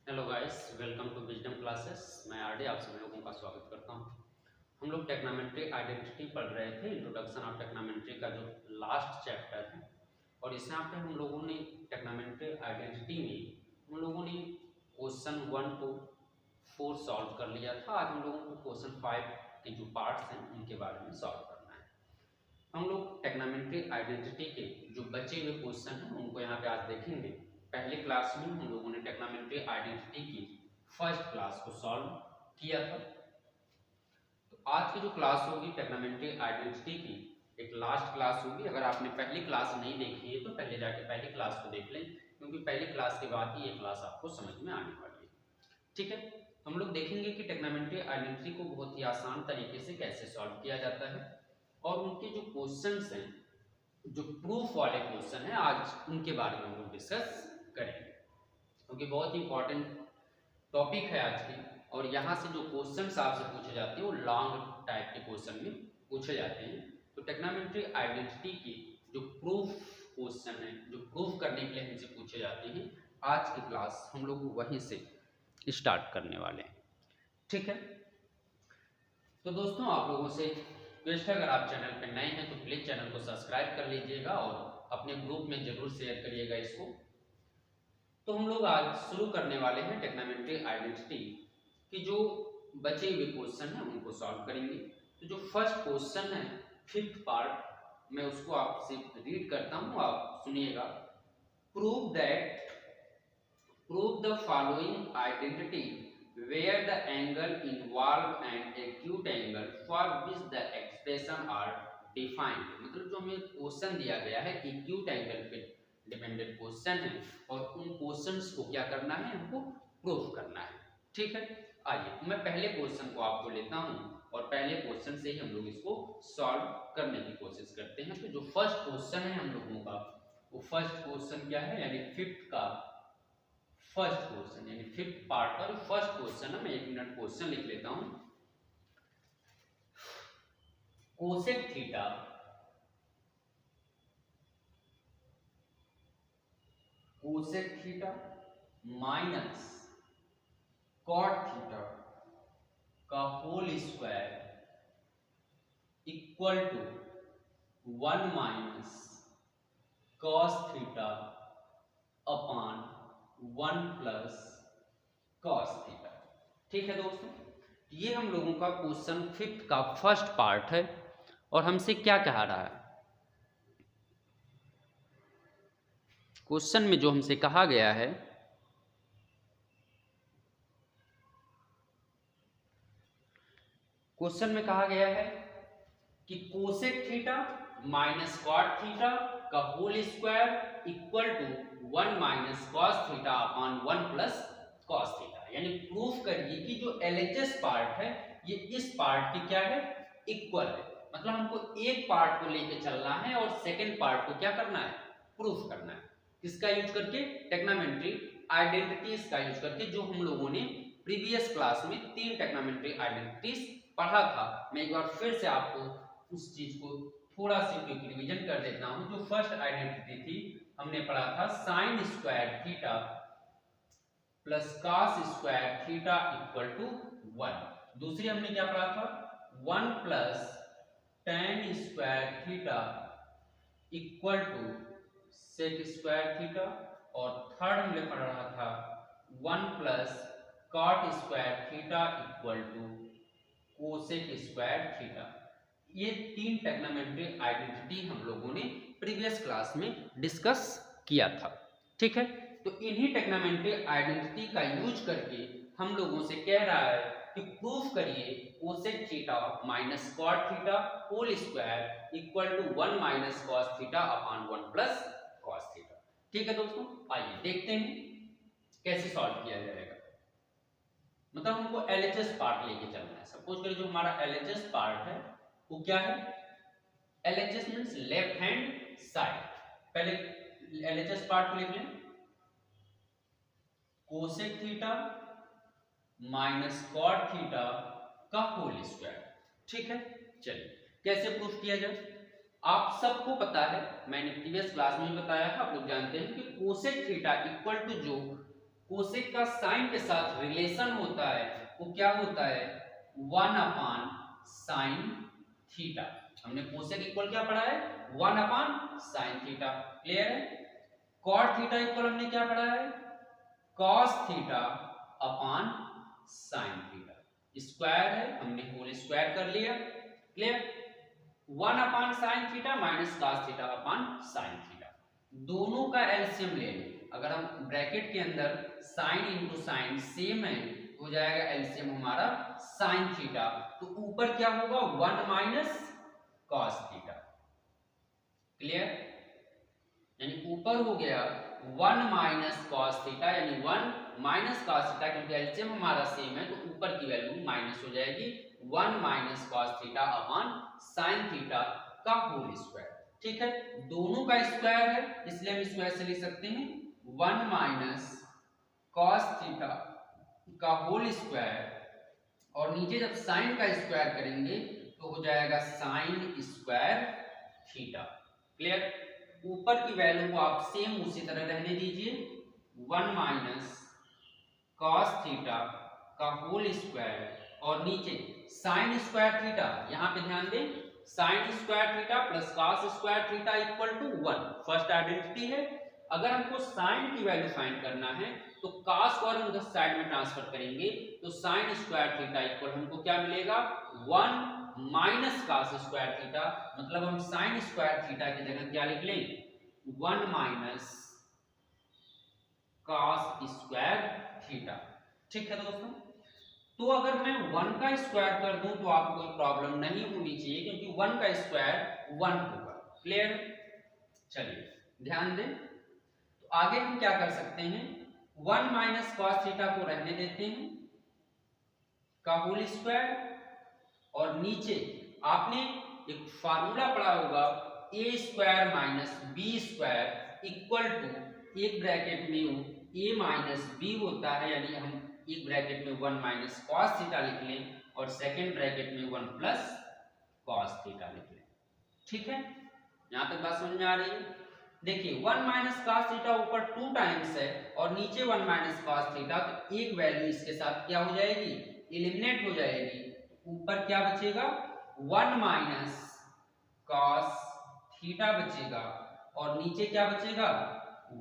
Hello guys, welcome to wisdom classes. मैं RD आप सभी लोगों का स्वागत करता हूं। हम लोग टेक्नोमेट्री आइडेंटिटी पढ़ रहे थे। इंट्रोडक्शन ऑफ टेक्नोमेट्री का जो लास्ट चैप्टर है, और इस यहाँ पे हम लोगों ने टेक्नोमेट्री आइडेंटिटी में हम लोगों ने क्वेश्चन 1 to 4 सॉल्व कर लिया था। आज हम लोगों को क्वेश्चन 5 के जो पार्ट्स हैं उनके बारे में सॉल्व करना है। हम लोग टेक्नोमेट्री आइडेंटिटी के जो बचे हुए क्वेश्चन हैं उनको यहाँ पे आज देखेंगे। पहले क्लास में हम लोगों ने टेक्नोमेट्री आइडेंटिटी की फर्स्ट क्लास को सॉल्व किया था। तो आज की जो क्लास होगी टेक्नोमेट्री आइडेंटिटी की एक लास्ट क्लास होगी। अगर आपने पहली क्लास नहीं देखी है तो पहले जाके पहली क्लास को देख लें, क्योंकि पहली क्लास के बाद ही ये क्लास आपको समझ में आने वाली है। ठीक है, हम लोग देखेंगे कि टेक्नोमेट्री आइडेंटिटी को बहुत ही आसान तरीके से कैसे सॉल्व किया जाता है, और उनके जो क्वेश्चंस हैं, जो प्रूफ वाले क्वेश्चन हैं, आज उनके बारे में हम लोग डिस्कस करेंगे, क्योंकि बहुत ही इंपॉर्टेंट टॉपिक है आज की। और यहाँ से जो क्वेश्चंस आपसे पूछे जाते हैं वो लॉन्ग टाइप के क्वेश्चन में पूछे जाते हैं। तो टेक्नोमेट्री आइडेंटिटी की जो प्रूफ क्वेश्चन है, जो प्रूफ करने के लिए हमसे पूछे जाते हैं, आज की क्लास हम लोग वहीं से स्टार्ट करने वाले हैं। ठीक है, तो दोस्तों आप लोगों से रिक्वेस्ट है, अगर आप चैनल पर नए हैं तो प्लीज चैनल को सब्सक्राइब कर लीजिएगा और अपने ग्रुप में जरूर शेयर करिएगा इसको। तो हम लोग आज शुरू करने वाले हैं टेक्नोमेट्री आइडेंटिटी की जो बचे हुए क्वेश्चन हैं उनको सॉल्व करेंगे। तो जो फर्स्ट क्वेश्चन है, फिफ्थ पार्ट, मैं उसको आपसे रीड करता हूं, आप सुनिएगा। Prove the following identity where the angle involved and acute angle for which the expression are defined। मतलब जो हमें क्वेश्चन दिया गया है एक्यूट एंगल पे डिपेंडेंट क्वेश्चन है, और उन क्वेश्चंस को क्या करना है, हमको प्रूफ करना है। ठीक है, आइए मैं पहले क्वेश्चन को आपको लेता हूं और पहले क्वेश्चन से ही हम लोग इसको सॉल्व करने की कोशिश करते हैं। तो जो फर्स्ट क्वेश्चन है हम लोगों का, वो फर्स्ट क्वेश्चन क्या है, यानी फिफ्थ का फर्स्ट क्वेश्चन, यानी फिफ्थ पार्ट का जो फर्स्ट क्वेश्चन है, मैं 1 मिनट क्वेश्चन लिख लेता हूं। Cosec theta minus cot theta का whole square equal to 1 minus cos theta upon 1 plus cos theta. ठीक है दोस्तों, ये हम लोगों का क्वेश्चन फिफ्थ का फर्स्ट पार्ट है, और हमसे क्या कहा रहा है, क्वेश्चन में जो हमसे कहा गया है, क्वेश्चन में कहा गया है कि cosec theta minus cot theta का whole square equal to 1 minus cos theta upon 1 plus cos theta. यानी प्रूफ करिए कि जो एलएचएस पार्ट है ये इस पार्ट की क्या है, इक्वल है। मतलब हमको एक पार्ट को लेके चलना है और सेकंड पार्ट को क्या करना है, प्रूफ करना है। किसका यूज करके, टेक्नोमेट्री आइडेंटिटीज का यूज करके, जो हम लोगों ने प्रीवियस क्लास में 3 टेक्नोमेट्री आइडेंटिटीज पढ़ा था। मैं एक बार फिर से आपको उस चीज को थोड़ा सी क्विक रिवीजन कर देता हूं। जो फर्स्ट आइडेंटिटी थी, हमने पढ़ा था sine square theta plus cos square theta equal to 1। दूसरी हमने क्या पढ़ा था, 1 plus tan square theta equal to sec square theta. और थर्ड हमने पढ़ रहा था 1 plus cot square theta equal to cosec square theta. ये 3 टेक्नोमेट्री आइडेंटिटी हम लोगों ने प्रीवियस क्लास में डिस्कस किया था। ठीक है, तो इन्हीं टेक्नोमेट्री आइडेंटिटी का यूज करके हम लोगों से कह रहा है कि प्रूफ करिए cosec theta minus cot theta whole square equal to 1 minus cos theta upon 1 plus cos theta. ठीक है दोस्तों, आइए देखते हैं कैसे सॉल्व किया जाएगा। मतलब हमको एलएचएस पार्ट लेके चलना है। सपोज करिए जो हमारा एलएचएस पार्ट है वो क्या है, LHS means left hand side. पहले एलएचएस पार्ट को लिख लें, cosec theta minus cot theta का होल स्क्वायर। ठीक है, चलिए कैसे प्रूफ किया जाए। आप सबको पता है, मैंने प्रीवियस क्लास में भी बताया है, आप लोग जानते हैं कि कोसेक थीटा इक्वल टू जो कोसेक का साइन के साथ रिलेशन होता है वो क्या होता है 1 अपान साइन थीटा। हमने कोसेक इक्वल क्या पढ़ा है 1 अपान साइन थीटा। क्लियर है। कॉट थीटा इक्वल हमने क्या पढ़ा है cos theta upon sine theta. Square है हमने होल स्क्वायर कर लिया। Clear. 1 upon sine theta minus cos theta upon sine theta दोनों का एलसीएम ले लें। अगर हम ब्रैकेट के अंदर साइन इंटू साइन सेम है हो जाएगा एलसीएम हमारा साइन थीटा। तो ऊपर क्या होगा 1 माइनस कॉस थीटा। क्लियर। यानी ऊपर हो गया 1 माइनस कॉस थीटा यानी 1 माइनस कॉस थीटा क्योंकि एलसीएम हमारा सेम है तो ऊपर की वैल्यू माइनस हो जाएगी 1 minus cos theta upon sine theta का होल स्क्वायर। ठीक है दोनों का स्क्वायर है इसलिए हम स्क्वायर से लिख सकते हैं 1 माइनस कॉस थीटा का होल स्क्वायर और नीचे जब साइन का स्क्वायर करेंगे तो हो जाएगा साइन स्क्वायर थीटा। क्लियर। ऊपर की वैल्यू को आप सेम उसी तरह रहने दीजिए 1 माइनस कॉस थीटा का होल स्क्वायर और नीचे साइन स्क्वायर थीटा। यहां पे ध्यान दें sine square theta plus cos square theta equal to 1 first identity है। अगर हमको साइन की वैल्यू फाइंड करना है तो कॉस को हम उधर साइड में ट्रांसफर करेंगे तो साइन स्क्वायर थीटा इक्वल हमको क्या मिलेगा 1 माइनस कॉस स्क्वायर थीटा। मतलब हम साइन स्क्वायर थीटा की जगह क्या लिख लें 1 माइनस कॉस स्क्वायर थीटा। ठीक है दोस्तों। तो अगर मैं 1 का स्क्वायर कर दूं तो आपको कोई प्रॉब्लम नहीं होनी चाहिए क्योंकि 1 का स्क्वायर 1 होगा। क्लियर। चलिए ध्यान दें तो आगे हम क्या कर सकते हैं 1 माइनस कॉस थीटा को रहने देते हैं का होल स्क्वायर और नीचे आपने एक फार्मूला पढ़ा होगा A square minus B square equal to एक ब्रैकेट में ए माइनस बी होता है यानी हम एक ब्रैकेट में 1 माइनस कॉस थीटा लिख लें और सेकेंड ब्रैकेट में 1 प्लस कॉस थीटा लिख लें। ठीक है यहां तक बात समझ में आ रही है। देखिए 1 माइनस कॉस थीटा ऊपर 2 टाइम्स है और नीचे 1 माइनस कॉस थीटा तो एक वैल्यू इसके साथ क्या हो जाएगी एलिमिनेट हो जाएगी। ऊपर क्या बचेगा 1 माइनस कॉस थीटा बचेगा और नीचे क्या बचेगा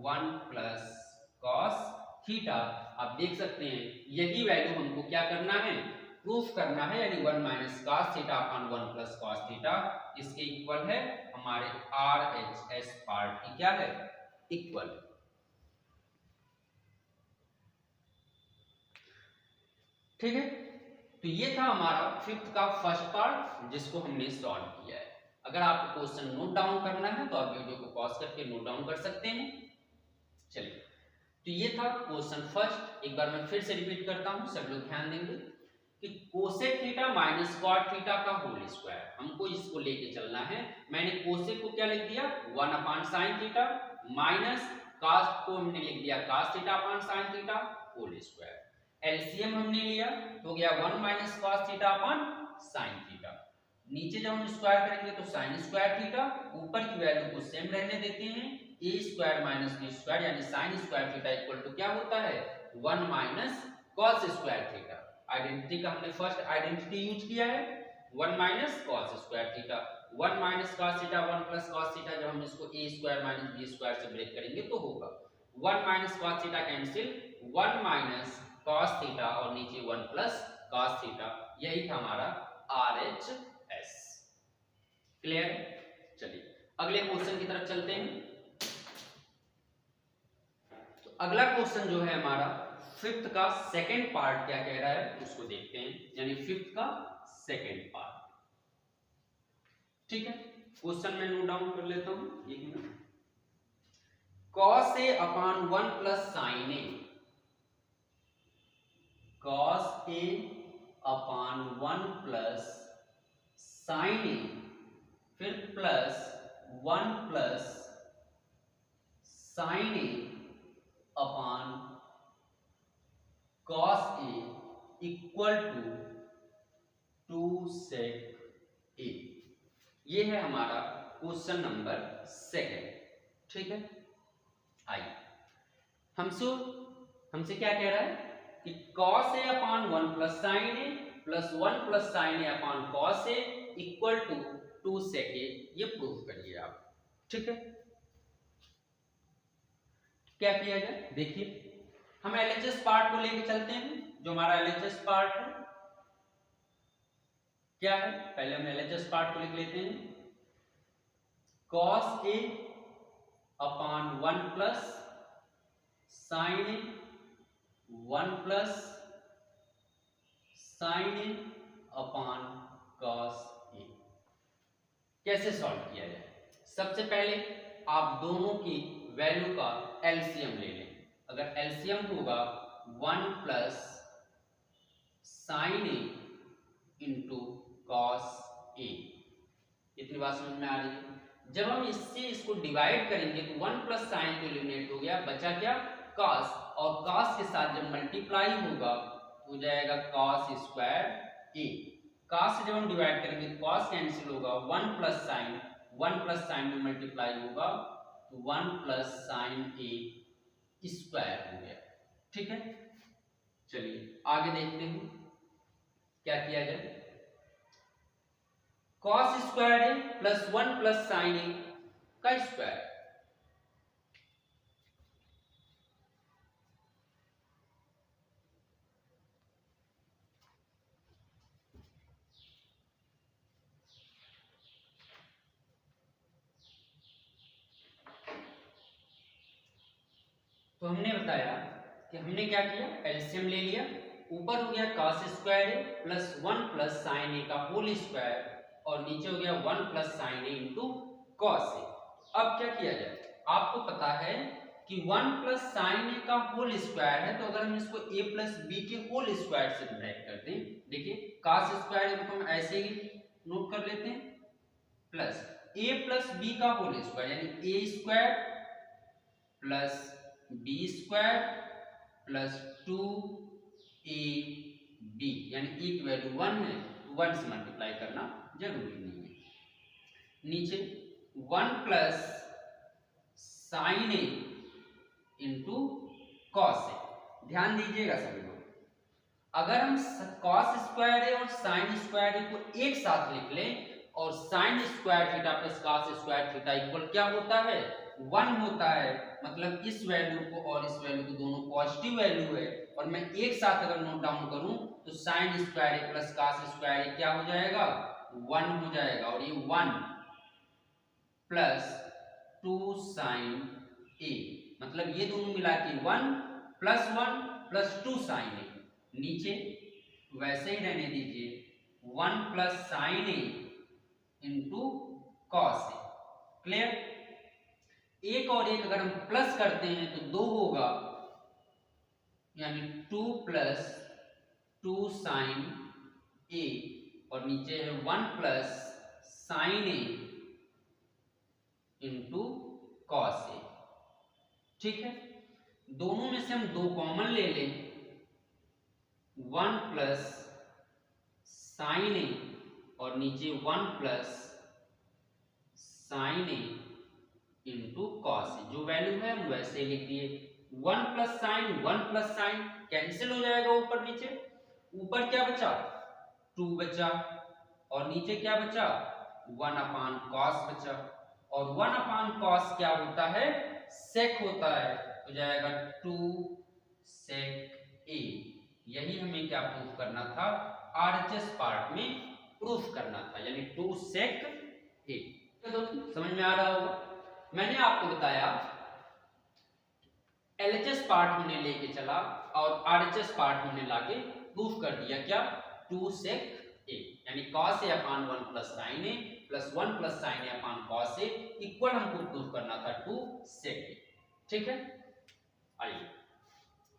1 प्लस कॉस थीटा। आप देख सकते हैं यही वैल्यू हमको क्या करना है प्रूफ करना है यानी 1 minus cos theta upon 1 plus cos theta इसके इक्वल है हमारे RHS पार्ट की क्या है इक्वल। ठीक है तो ये था हमारा फिफ्थ का फर्स्ट पार्ट जिसको हमने सॉल्व किया है। अगर आपको क्वेश्चन नोट डाउन करना है तो आप वीडियो को पॉज करके नोट डाउन कर सकते हैं। चलिए तो ये था क्वेश्चन फर्स्ट। एक बार मैं फिर से रिपीट करता हूं सब लोग ध्यान देंगे कि cosec theta minus cot theta का होल स्क्वायर हमको इसको लेके चलना है। मैंने कोसेक को क्या लिख दिया 1 upon sine theta minus cos को हमने लिख दिया cos theta upon sine theta whole square. LCM हमने लिया तो गया 1 minus cos theta upon sine theta. नीचे जब हम स्क्वायर करेंगे तो साइन स्क्वायर थीटा ऊपर की वैल्यू को सेम रहने देते हैं a square minus B square यानी sine square theta equal to क्या होता है 1 minus cos square theta. Identity का हमने फर्स्ट आइडेंटिटी यूज किया है 1 minus cos square theta 1 minus cos theta 1 plus cos theta. जब हम इसको a square minus B square से ब्रेक करेंगे तो होगा 1 minus cos theta cancel 1 minus cos theta और नीचे 1 प्लस कॉस थीटा। यही था हमारा RHS। क्लियर। चलिए अगले क्वेश्चन की तरफ चलते हैं। तो अगला क्वेश्चन जो है हमारा फिफ्थ का सेकेंड पार्ट क्या कह रहा है उसको देखते हैं यानी फिफ्थ का सेकेंड पार्ट। ठीक है क्वेश्चन में नोट डाउन कर लेता हूं एक minute. cos a upon 1 plus sine A cos a upon 1 plus sine A फिर plus 1 plus sine A upon cos a equal to 2 sec a। ये है हमारा क्वेश्चन नंबर सेकेंड। ठीक है आइए हमसे हमसे क्या कह रहा है कि cos a upon 1 plus sine A plus 1 plus sine A upon cos a equal to 2 sec a, ये प्रूफ करिए आप। ठीक है, क्या किया जाए, देखिए हम एलएचएस पार्ट को लेके चलते हैं। जो हमारा एलएचएस पार्ट है क्या है, पहले हम एलएचएस पार्ट को लिख लेते हैं। cos a upon 1 plus sine A 1 plus sine A upon cos a। कैसे सॉल्व किया जाए, सबसे पहले आप दोनों की वैल्यू का एलसीएम ले लें। अगर एलसीएम होगा 1 plus sine A into cos A, इतनी बात समझ में आ रही है। जब हम इससे इसको डिवाइड करेंगे तो 1 प्लस साइन तो एलिमिनेट हो गया, बचा क्या कॉस, और कॉस के साथ जब मल्टीप्लाई होगा तो हो जाएगा कॉस स्क्वायर ए। कॉस से जब हम डिवाइड करेंगे तो कॉस कैंसिल होगा, 1 प्लस साइन में मल्टीप्लाई होगा तो 1 प्लस साइन ए स्क्वायर हो गया। ठीक है, चलिए आगे देखते हैं क्या किया जाए। cos स्क्वायर ए प्लस 1 प्लस साइन ए का स्क्वायर, तो हमने बताया कि हमने क्या किया, एलसीएम ले लिया, ऊपर हो गया cos स्क्वायर ए प्लस 1 प्लस साइन ए का होल स्क्वायर, और नीचे हो गया 1 plus sine A into cos A. अब क्या किया जाए, आपको पता है कि 1 प्लस साइन ए का होल स्क्वायर है, तो अगर हम इसको a प्लस बी के होल स्क्वायर से ब्रेक करते हैं, देखिए cos स्क्वायर को हम ऐसे ही नोट कर लेते हैं, प्लस a प्लस बी का होल स्क्वायर यानी a square plus B square plus 2ab, यानी ए की वैल्यू 1 है तो 1 से मल्टीप्लाई करना जरूरी नहीं है। नीचे 1 plus sine A into cos A. ध्यान दीजिएगा सभी लोग, अगर हम कॉस स्क्वायर ए और साइन स्क्वायर ए को एक साथ लिख लें और sign square theta plus cos square theta equal क्या होता है, 1 होता है, मतलब इस वैल्यू को और इस वैल्यू को दोनों पॉजिटिव वैल्यू है, और मैं एक साथ अगर नोट डाउन करूं तो साइन स्क्वायर ए प्लस कॉस स्क्वायर ए क्या हो जाएगा, 1 हो जाएगा, और ये 1 प्लस 2 साइन ए, मतलब ये दोनों मिला के 1 प्लस 2 साइन ए। नीचे वैसे ही रहने दीजिए, 1 plus sine A into cos A. Clear, एक और एक अगर हम प्लस करते हैं तो 2 होगा, यानी 2 प्लस 2 साइन ए, और नीचे है 1 plus sine A into cos A. ठीक है, दोनों में से हम 2 कॉमन ले लें, 1 प्लस साइन ए और नीचे 1 plus sine A into cos A. जो वैल्यू है हम वैसे लिख दिए, 1 प्लस साइन कैंसिल हो जाएगा ऊपर नीचे, ऊपर क्या बचा 2 बचा, और नीचे क्या बचा 1 अपान कॉस बचा, और 1 अपान कॉस क्या होता है, सेक होता है, हो जाएगा 2 सेक ए। यही हमें क्या प्रूफ करना था, आरएचएस पार्ट में प्रूफ करना था, यानी 2 सेक ए। तो दोस्तों समझ में आ रहा होगा, मैंने आपको बताया एलएचएस पार्ट हमने लेके चला और आरएचएस पार्ट हमने लाके प्रूफ कर दिया क्या, 2 सेक ए, यानी cos a upon 1 plus sine A plus 1 plus sine a upon cos a equal हमको प्रूफ करना था 2 सेक ए। ठीक है, आइए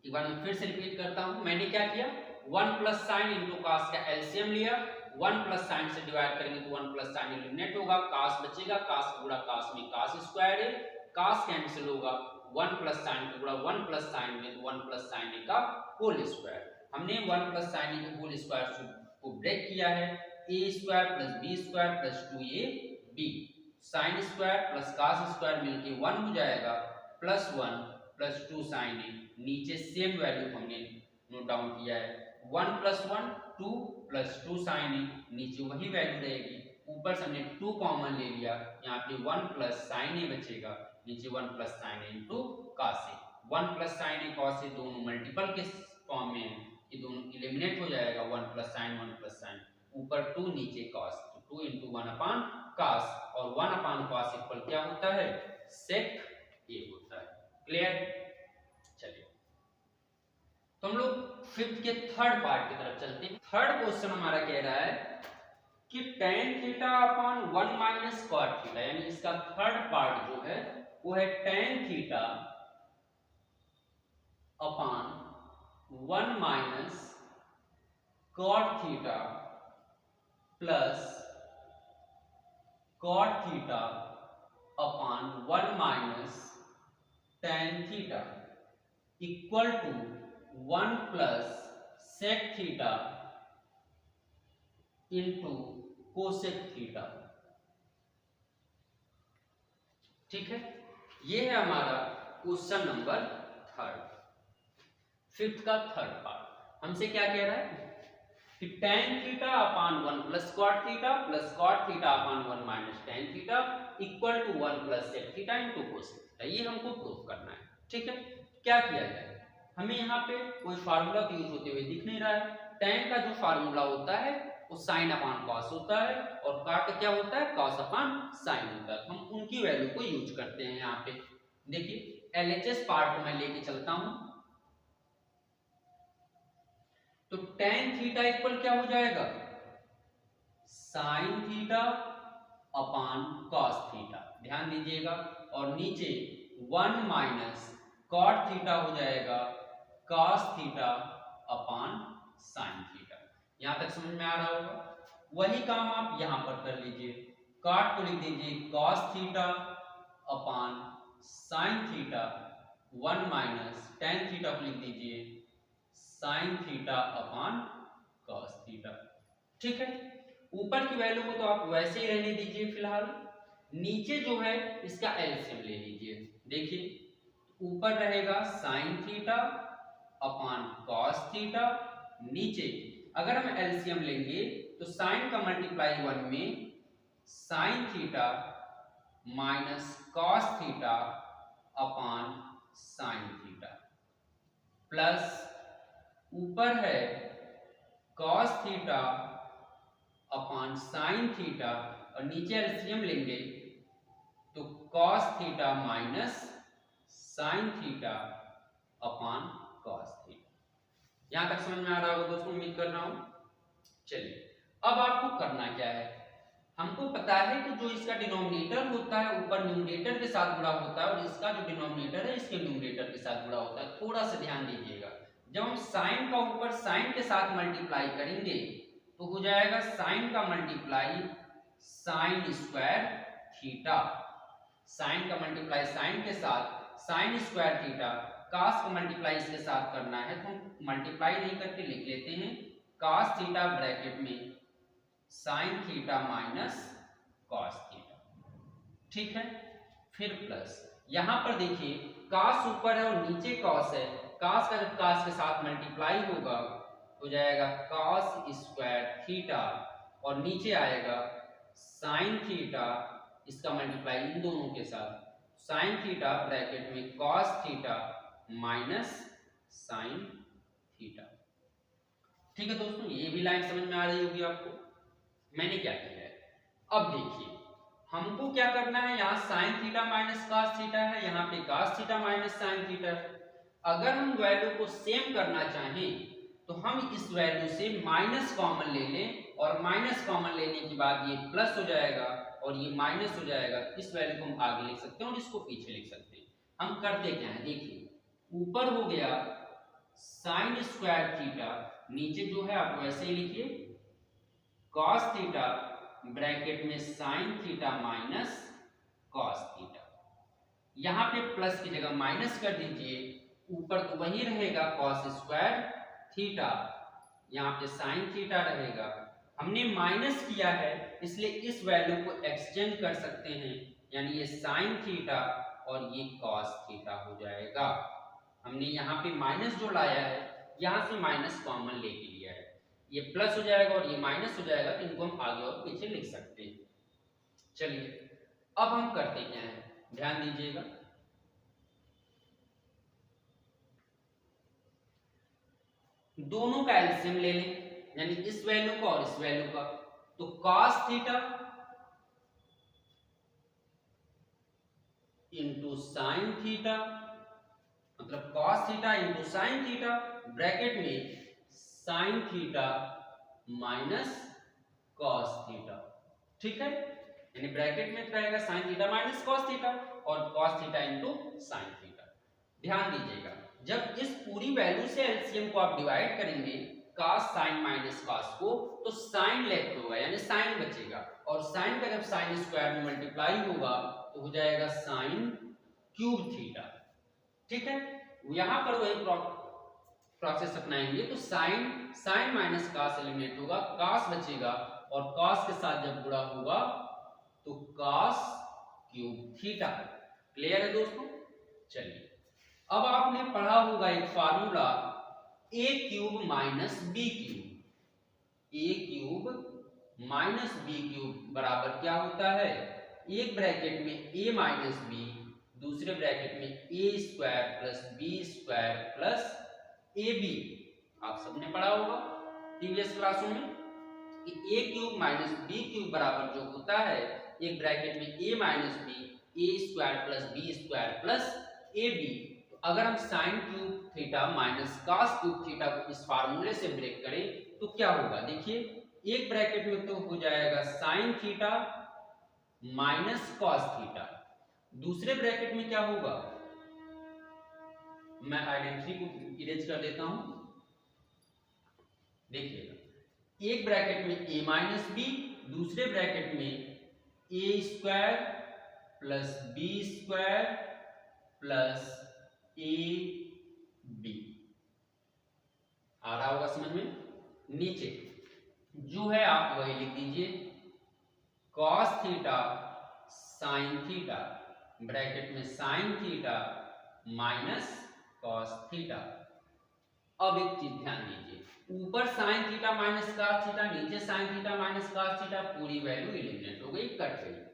एक बार मैं फिर से रिपीट करता हूं, मैंने क्या किया, 1 प्लस साइन इंटू कॉस का एलसीएम लिया, 1 प्लस साइन से डिवाइड करेंगे तो 1 प्लस साइन एलिमिनेट होगा, cos बचेगा, cos का गुणा cos में cos स्क्वायर है, cos कैंसिल होगा, 1 प्लस साइन का गुणा 1 प्लस साइन में 1 प्लस साइन ए का होल स्क्वायर। हमने 1 प्लस साइन ए के होल स्क्वायर को ब्रेक किया है, a square plus b square plus 2ab, sine square plus cos square मिलके 1 हो जाएगा, प्लस 1 प्लस 2 साइन ए, नीचे सेम वैल्यू हमने नोट डाउन किया है 1 प्लस 1 2 प्लस 2 साइन ए, नीचे वही वैल्यू रहेगी, ऊपर से हमने 2 कॉमन ले लिया, यहाँ पे 1 प्लस साइन ए बचेगा, नीचे 1 plus sine A into cos A, 1 plus sine A cos A दोनों मल्टीपल के फॉर्म में है, ये दोनों एलिमिनेट हो जाएगा, 1 प्लस साइन, ऊपर 2 नीचे कॉस, तो 2 इंटू 1 अपान कॉस, और 1 अपान कॉस इक्वल क्या होता है, सेक ए होता है। क्लियर? चलिए तो हम लोग फिफ्थ के थर्ड पार्ट की तरफ चलते हैं। थर्ड क्वेश्चन हमारा कह रहा है कि tan theta upon 1 minus cot theta, यानी इसका थर्ड पार्ट जो है वो है tan theta upon 1 minus cot theta plus cot theta upon 1 minus tan theta equal to 1 plus sec theta into cosec theta. ठीक है, ये है हमारा क्वेश्चन नंबर थर्ड, फिफ्थ का थर्ड पार्ट। हमसे क्या कह रहा है कि tan theta upon 1 plus cot theta upon 1 minus tan theta equal to 1 plus sec theta into cosec theta, ये हमको प्रूफ करना है। ठीक है, क्या किया जाए, हमें यहाँ पे कोई फार्मूला यूज होते हुए दिख नहीं रहा है। tan का जो फार्मूला होता है वो साइन अपान कॉस होता है, और कॉट का क्या होता है, कॉस अपान साइन होता है। हम उनकी वैल्यू को यूज करते हैं यहाँ पे। देखिए एलएचएस पार्ट को मैं लेके चलता हूं, तो tan थीटा इक्वल क्या हो जाएगा, sine theta upon cos theta, ध्यान दीजिएगा, और नीचे 1 माइनस कॉट थीटा हो जाएगा cos theta upon sine theta. यहां तक समझ में आ रहा होगा। वही काम आप यहां पर कर लीजिए, कॉट को लिख दीजिए cos theta upon sine theta, 1 minus tan theta को लिख दीजिए sine theta upon cos theta. ठीक है, ऊपर की वैल्यू को तो आप वैसे ही रहने दीजिए फिलहाल, नीचे जो है इसका एलसीएम ले लीजिए। देखिए ऊपर रहेगा sine theta upon cos theta, नीचे अगर हम एलसीएम लेंगे तो साइन का मल्टीप्लाई 1 में sine theta minus cos theta upon sine theta, plus ऊपर है cos theta upon sine theta, और नीचे एलसीएम लेंगे तो cos theta minus sine theta upon cos theta. यहां तक समझ में आ रहा होगा दोस्तों, उम्मीद कर रहा हूं। चलिए अब आपको करना क्या है, हमको पता है कि जो इसका डिनोमिनेटर होता है ऊपर न्यूमरेटर के साथ जुड़ा होता है, और इसका जो डिनोमिनेटर है इसके न्यूमरेटर के साथ जुड़ा होता है। थोड़ा सा ध्यान दीजिएगा, जब हम साइन का ऊपर साइन के साथ मल्टीप्लाई करेंगे तो हो जाएगा साइन का multiply sine square theta, sine का मल्टीप्लाई साइन के साथ साइन स्क्वायर थीटा, कॉस का मल्टीप्लाई इसके साथ करना है तो हम मल्टीप्लाई नहीं करके लिख लेते हैं कॉस थीटा ब्रैकेट में sine theta minus cos theta. ठीक है, फिर प्लस, यहां पर देखिए कॉस ऊपर है और नीचे कॉस है, कॉस का जब कॉस के साथ मल्टीप्लाई होगा हो जाएगा कॉस स्क्वायर थीटा, और नीचे आएगा साइन थीटा, इसका मल्टीप्लाई इन दोनों के साथ साइन थीटा ब्रैकेट में cos theta minus sine theta. ठीक है दोस्तों, ये भी लाइन समझ में आ रही होगी आपको। मैंने क्या किया है, अब देखिए हमको क्या करना है, यहाँ sign theta minus cos theta है, यहाँ पे cos theta minus sine theta है। अगर हम वैल्यू को सेम करना चाहें तो हम इस वैल्यू से माइनस कॉमन ले लें, और माइनस कॉमन लेने के बाद ये प्लस हो जाएगा और ये माइनस हो जाएगा। इस वैल्यू को हम आगे लिख सकते हैं और इसको पीछे लिख सकते हैं। हम करते क्या है, देखिए ऊपर हो गया साइन स्क्वायर थीटा, नीचे जो है आप वैसे ही लिखिए कॉस थीटा ब्रैकेट में sine theta minus cos theta, यहां पे प्लस की जगह माइनस कर दीजिए, ऊपर तो वही रहेगा कॉस स्क्वायर थीटा, यहाँ पे साइन थीटा रहेगा। हमने माइनस किया है इसलिए इस वैल्यू को एक्सचेंज कर सकते हैं, यानी ये साइन थीटा और ये cos थीटा हो जाएगा। हमने यहाँ पे माइनस जो लाया है, यहाँ से माइनस कॉमन लेके लिया है, ये प्लस हो जाएगा और ये माइनस हो जाएगा, तो इनको हम आगे और पीछे लिख सकते हैं। चलिए अब हम करते क्या है, ध्यान दीजिएगा। दोनों का एलसीएम ले लें, यानी इस वैल्यू का और इस वैल्यू का, तो cos theta into sine theta, मतलब cos theta into sine theta, bracket में sine theta minus cos theta, ठीक है। यानी ब्रैकेट में रहेगा sine theta minus cos theta और cos theta into sine theta. ध्यान दीजिएगा, जब इस पूरी वैल्यू से एलसीएम को आप डिवाइड करेंगे cos साइन माइनस cos को, तो साइन लेफ्ट होगा, यानी साइन बचेगा, और साइन का जब साइन स्क्वायर में मल्टीप्लाई होगा तो हो जाएगा साइन क्यूब थीटा, ठीक है। यहां पर वही प्रोसेस अपनाएंगे, तो साइन माइनस cos एलिमिनेट होगा, cos बचेगा, और cos के साथ जब गुणा होगा तो cos क्यूब थीटा। क्लियर है दोस्तों? चलिए अब आपने पढ़ा होगा एक formula a cube minus b cube, a cube minus b cube बराबर क्या होता है, एक ब्रैकेट में a माइनस बी, दूसरे ब्रैकेट में a square plus B square plus A b. आप सबने पढ़ा होगा प्रीवियस क्लासों में कि a cube minus b cube बराबर जो होता है, एक ब्रैकेट में a minus b, a square plus B square plus A b. अगर हम sign cube theta minus cos cube theta को इस फार्मूले से ब्रेक करें तो क्या होगा, देखिए एक ब्रैकेट में तो हो जाएगा sign theta minus cos theta, दूसरे ब्रैकेट में क्या होगा, मैं आइडेंटिटी को इरेज कर देता हूं, देखिएगा एक ब्रैकेट में a माइनस बी, दूसरे ब्रैकेट में a square plus B square plus A B. आ रहा होगा समझ में? नीचे जो है आप वही लिख दीजिए, cos theta sine theta, bracket में sine theta minus cos theta. अब एक चीज ध्यान दीजिए, ऊपर sine theta minus cos theta, नीचे sine theta minus cos theta, पूरी वैल्यू एलिमिनेट हो गई, कट गई।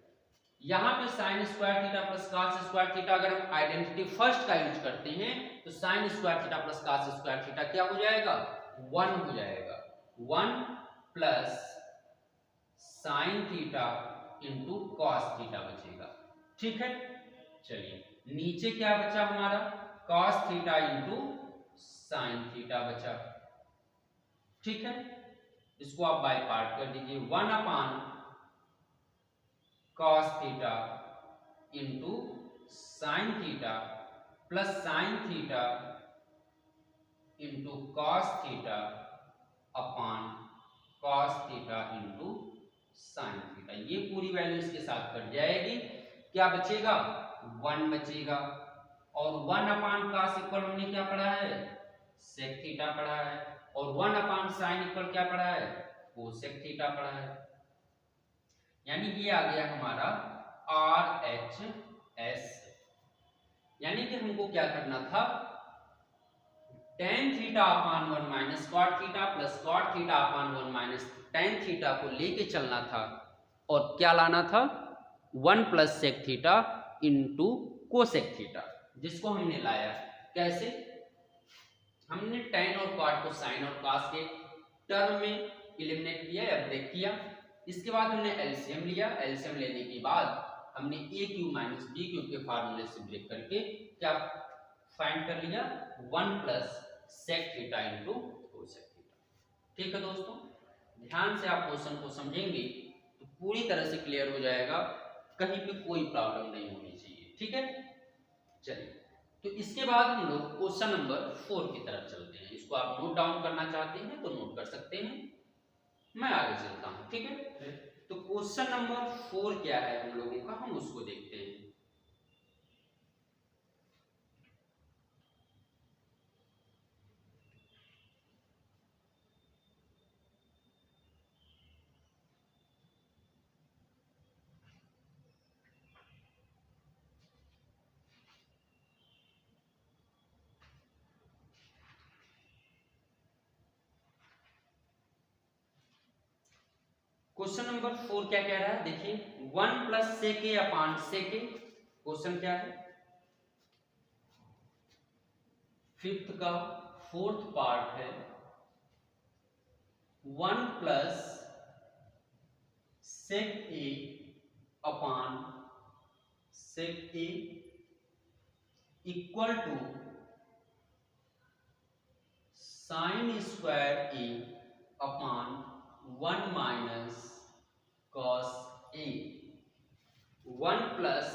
यहाँ पे sine square theta plus cos square theta, अगर हम आइडेंटिटी फर्स्ट का यूज करते हैं तो sine square theta plus cos square theta क्या हो जाएगा, 1 हो जाएगा, 1 plus sine theta into cos theta बचेगा, ठीक है। चलिए नीचे क्या बचा हमारा, cos theta into sine theta बचा, ठीक है। इसको आप बाय पार्ट कर दीजिए, 1 अपान cos theta into sine theta plus sine theta into cos theta upon cos theta into sine theta. ये पूरी वैल्यू इसके साथ कट जाएगी, क्या बचेगा, 1 बचेगा, और 1 अपान cos इक्वल हमने क्या पढ़ा है, sec थीटा पढ़ा है, और 1 अपान साइन इक्वल क्या पढ़ा है, cosec थीटा पढ़ा है। यानी ये आ गया हमारा RHS। यानी कि हमको क्या करना था, tan theta upon 1 minus cot theta plus cot theta upon 1 minus tan theta को लेके चलना था, और क्या लाना था, 1 plus sec theta into cosec theta, जिसको हमने लाया कैसे, हमने tan और cot को sin और cos के टर्म में एलिमिनेट किया या ब्रेक किया। इसके बाद हमने एलसीएम लिया, एलसीएम लेने के बाद हमने a cube minus b cube के फार्मूले से ब्रेक करके क्या फाइंड कर लिया, 1 plus sec theta into cosec theta. ठीक है दोस्तों, ध्यान से आप क्वेश्चन को समझेंगे तो पूरी तरह से क्लियर हो जाएगा, कहीं पे कोई प्रॉब्लम नहीं होनी चाहिए, ठीक है। चलिए तो इसके बाद हम लोग क्वेश्चन नंबर 4 की तरफ चलते हैं। इसको आप नोट डाउन करना चाहते हैं तो नोट कर सकते हैं, मैं आगे चलता हूं, ठीक है। तो क्वेश्चन नंबर 4 क्या है हम लोगों का, हम उसको देखते हैं। क्वेश्चन नंबर 4 क्या कह रहा है, देखिए 1 plus sec A upon sec A. Question क्या है, फिफ्थ का फोर्थ पार्ट है 1 plus sec A upon sec A equal to sine square A upon 1 minus cos A. 1 plus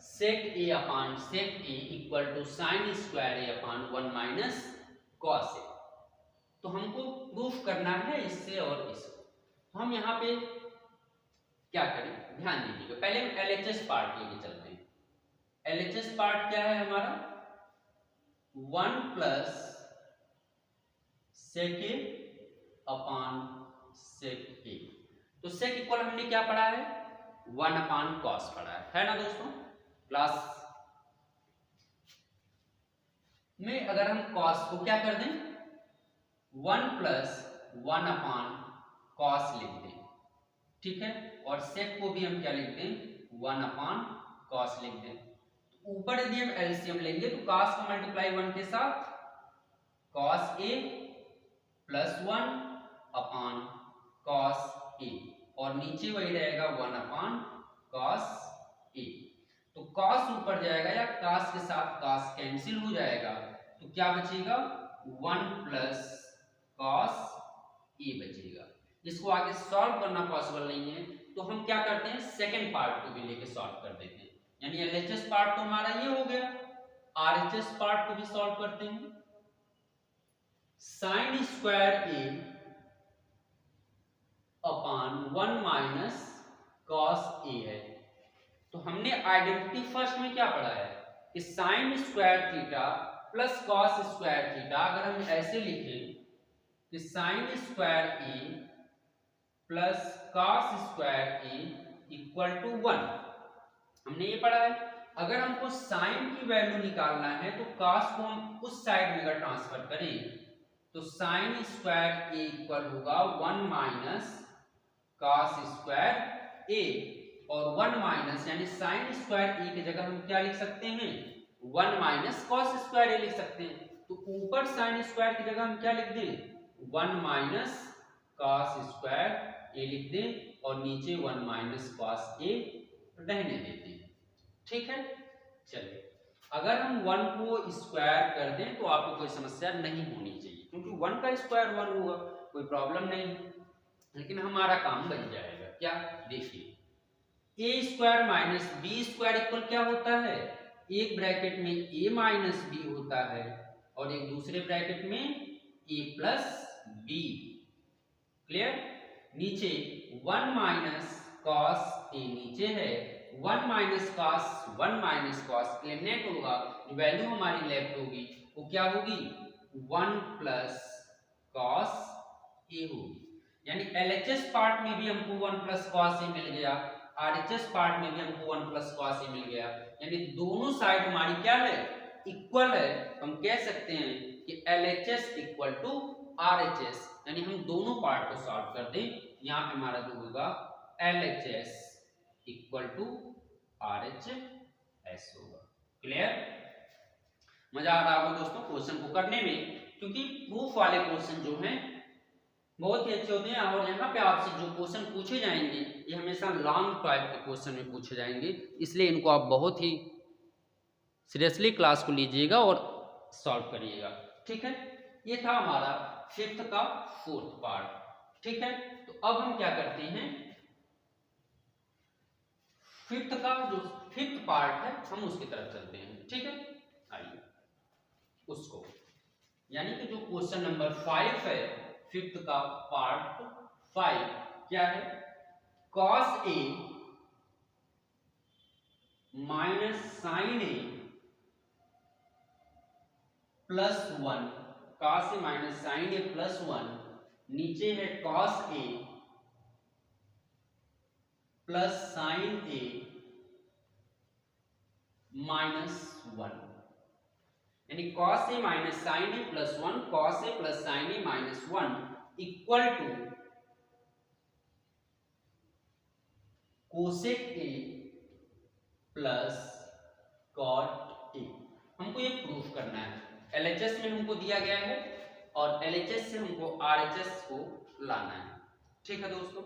sec A upon sec A equal to sine square A upon 1 minus cos A. तो हमको proof करना है इससे और इसको। तो हम यहाँ पे क्या करें, ध्यान दीजिएगा। पहले हम एलएचएस पार्ट लेके चलते हैं। एलएचएस पार्ट क्या है हमारा, 1 plus sec A upon sec ए। तो सेक इक्वल हमने क्या पढ़ा है, 1 अपान कॉस पढ़ा है ना दोस्तों। क्लास में अगर हम कॉस को क्या कर दें, 1 प्लस 1 अपान कॉस लिख दें, ठीक है। और सेक को भी हम क्या लिख दें, 1 अपान कॉस लिख दें। तो ऊपर यदि हम एलसीएम लेंगे तो कॉस को मल्टीप्लाई 1 के साथ cos a plus 1 upon cos A, और नीचे वही रहेगा 1 अपान कॉस ए। तो कॉस ऊपर जाएगा या कॉस के साथ कॉस कैंसिल हो जाएगा, तो क्या बचेगा, 1 प्लस कॉस ए बचेगा। इसको आगे सॉल्व करना पॉसिबल नहीं है तो हम क्या करते हैं, सेकंड पार्ट को भी लेके सॉल्व कर देते हैं। यानी एलएचएस पार्ट तो हमारा ये हो गया, आरएचएस पार्ट को भी सॉल्व करते हैं। Sine square A upon 1 minus cos ए है। तो हमने आइडेंटिटी फर्स्ट में क्या पढ़ा है कि sine square theta plus cos square theta, अगर हम ऐसे लिखें कि sine square A plus cos square A equal to 1, हमने ये पढ़ा है। अगर हमको साइन की वैल्यू निकालना है तो कॉस को हम उस साइड में अगर ट्रांसफर करें तो साइन स्क्वायर ए इक्वल होगा 1 माइनस कॉस स्क्वायर ए, और 1 माइनस यानी साइन स्क्वायर ए की जगह हम क्या लिख सकते हैं, 1 माइनस कॉस स्क्वायर ए लिख सकते हैं। तो ऊपर साइन स्क्वायर की जगह हम क्या लिख दें, 1 माइनस कॉस स्क्वायर ए लिख दें, और नीचे 1 माइनस कॉस ए रहने देते हैं, ठीक है। चलिए, अगर हम 1 को स्क्वायर कर दें तो आपको कोई समस्या नहीं होनी चाहिए, क्योंकि 1 का स्क्वायर 1 होगा, कोई प्रॉब्लम नहीं। लेकिन हमारा काम बन जाएगा क्या, देखिए A square minus B square equal क्या होता है, एक ब्रैकेट में ए माइनस बी होता है और एक दूसरे ब्रैकेट में ए प्लस बी। क्लियर। नीचे 1 माइनस कॉस ए नीचे है, 1 minus cos 1 minus cos eliminate होगा, वैल्यू हमारी लेफ्ट होगी वो क्या होगी, 1 प्लस कॉस ए होगी। यानी एलएचएस पार्ट में भी हमको 1 प्लस कॉस ए मिल गया, आरएचएस पार्ट में भी हमको 1 प्लस कॉस ए मिल गया। यानी दोनों साइड हमारी क्या है, इक्वल है। हम कह सकते हैं कि एलएचएस इक्वल टू आरएचएस, यानी हम दोनों पार्ट को सॉल्व कर दें, यहाँ पे हमारा जो होगा एलएचएस इक्वल टू आरएचएस होगा। क्लियर। मजा आ रहा होगा दोस्तों क्वेश्चन को करने में, क्योंकि प्रूफ वाले क्वेश्चन जो हैं बहुत ही अच्छे होते हैं, और यहाँ पे आपसे जो क्वेश्चन पूछे जाएंगे ये हमेशा लॉन्ग टाइप के क्वेश्चन में पूछे जाएंगे, इसलिए इनको आप बहुत ही सीरियसली क्लास को लीजिएगा और सॉल्व करिएगा, ठीक है। ये था हमारा फिफ्थ का फोर्थ पार्ट, ठीक है। तो अब हम क्या करते हैं, फिफ्थ का जो फिफ्थ पार्ट है हम उसकी तरफ चलते हैं, ठीक है। आइए उसको, यानी कि जो क्वेश्चन नंबर 5 है फिफ्थ का पार्ट 5 क्या है, cos a minus sine A plus 1, cos a minus sine A plus 1, नीचे है cos a plus sine a minus 1, यानी cos a minus sine A plus 1, cos a plus sine a minus 1 equal to cosec A plus cot a. हमको ये proof करना है। LHS में हमको दिया गया है और एलएचएस से हमको आरएचएस को लाना है। ठीक है दोस्तों,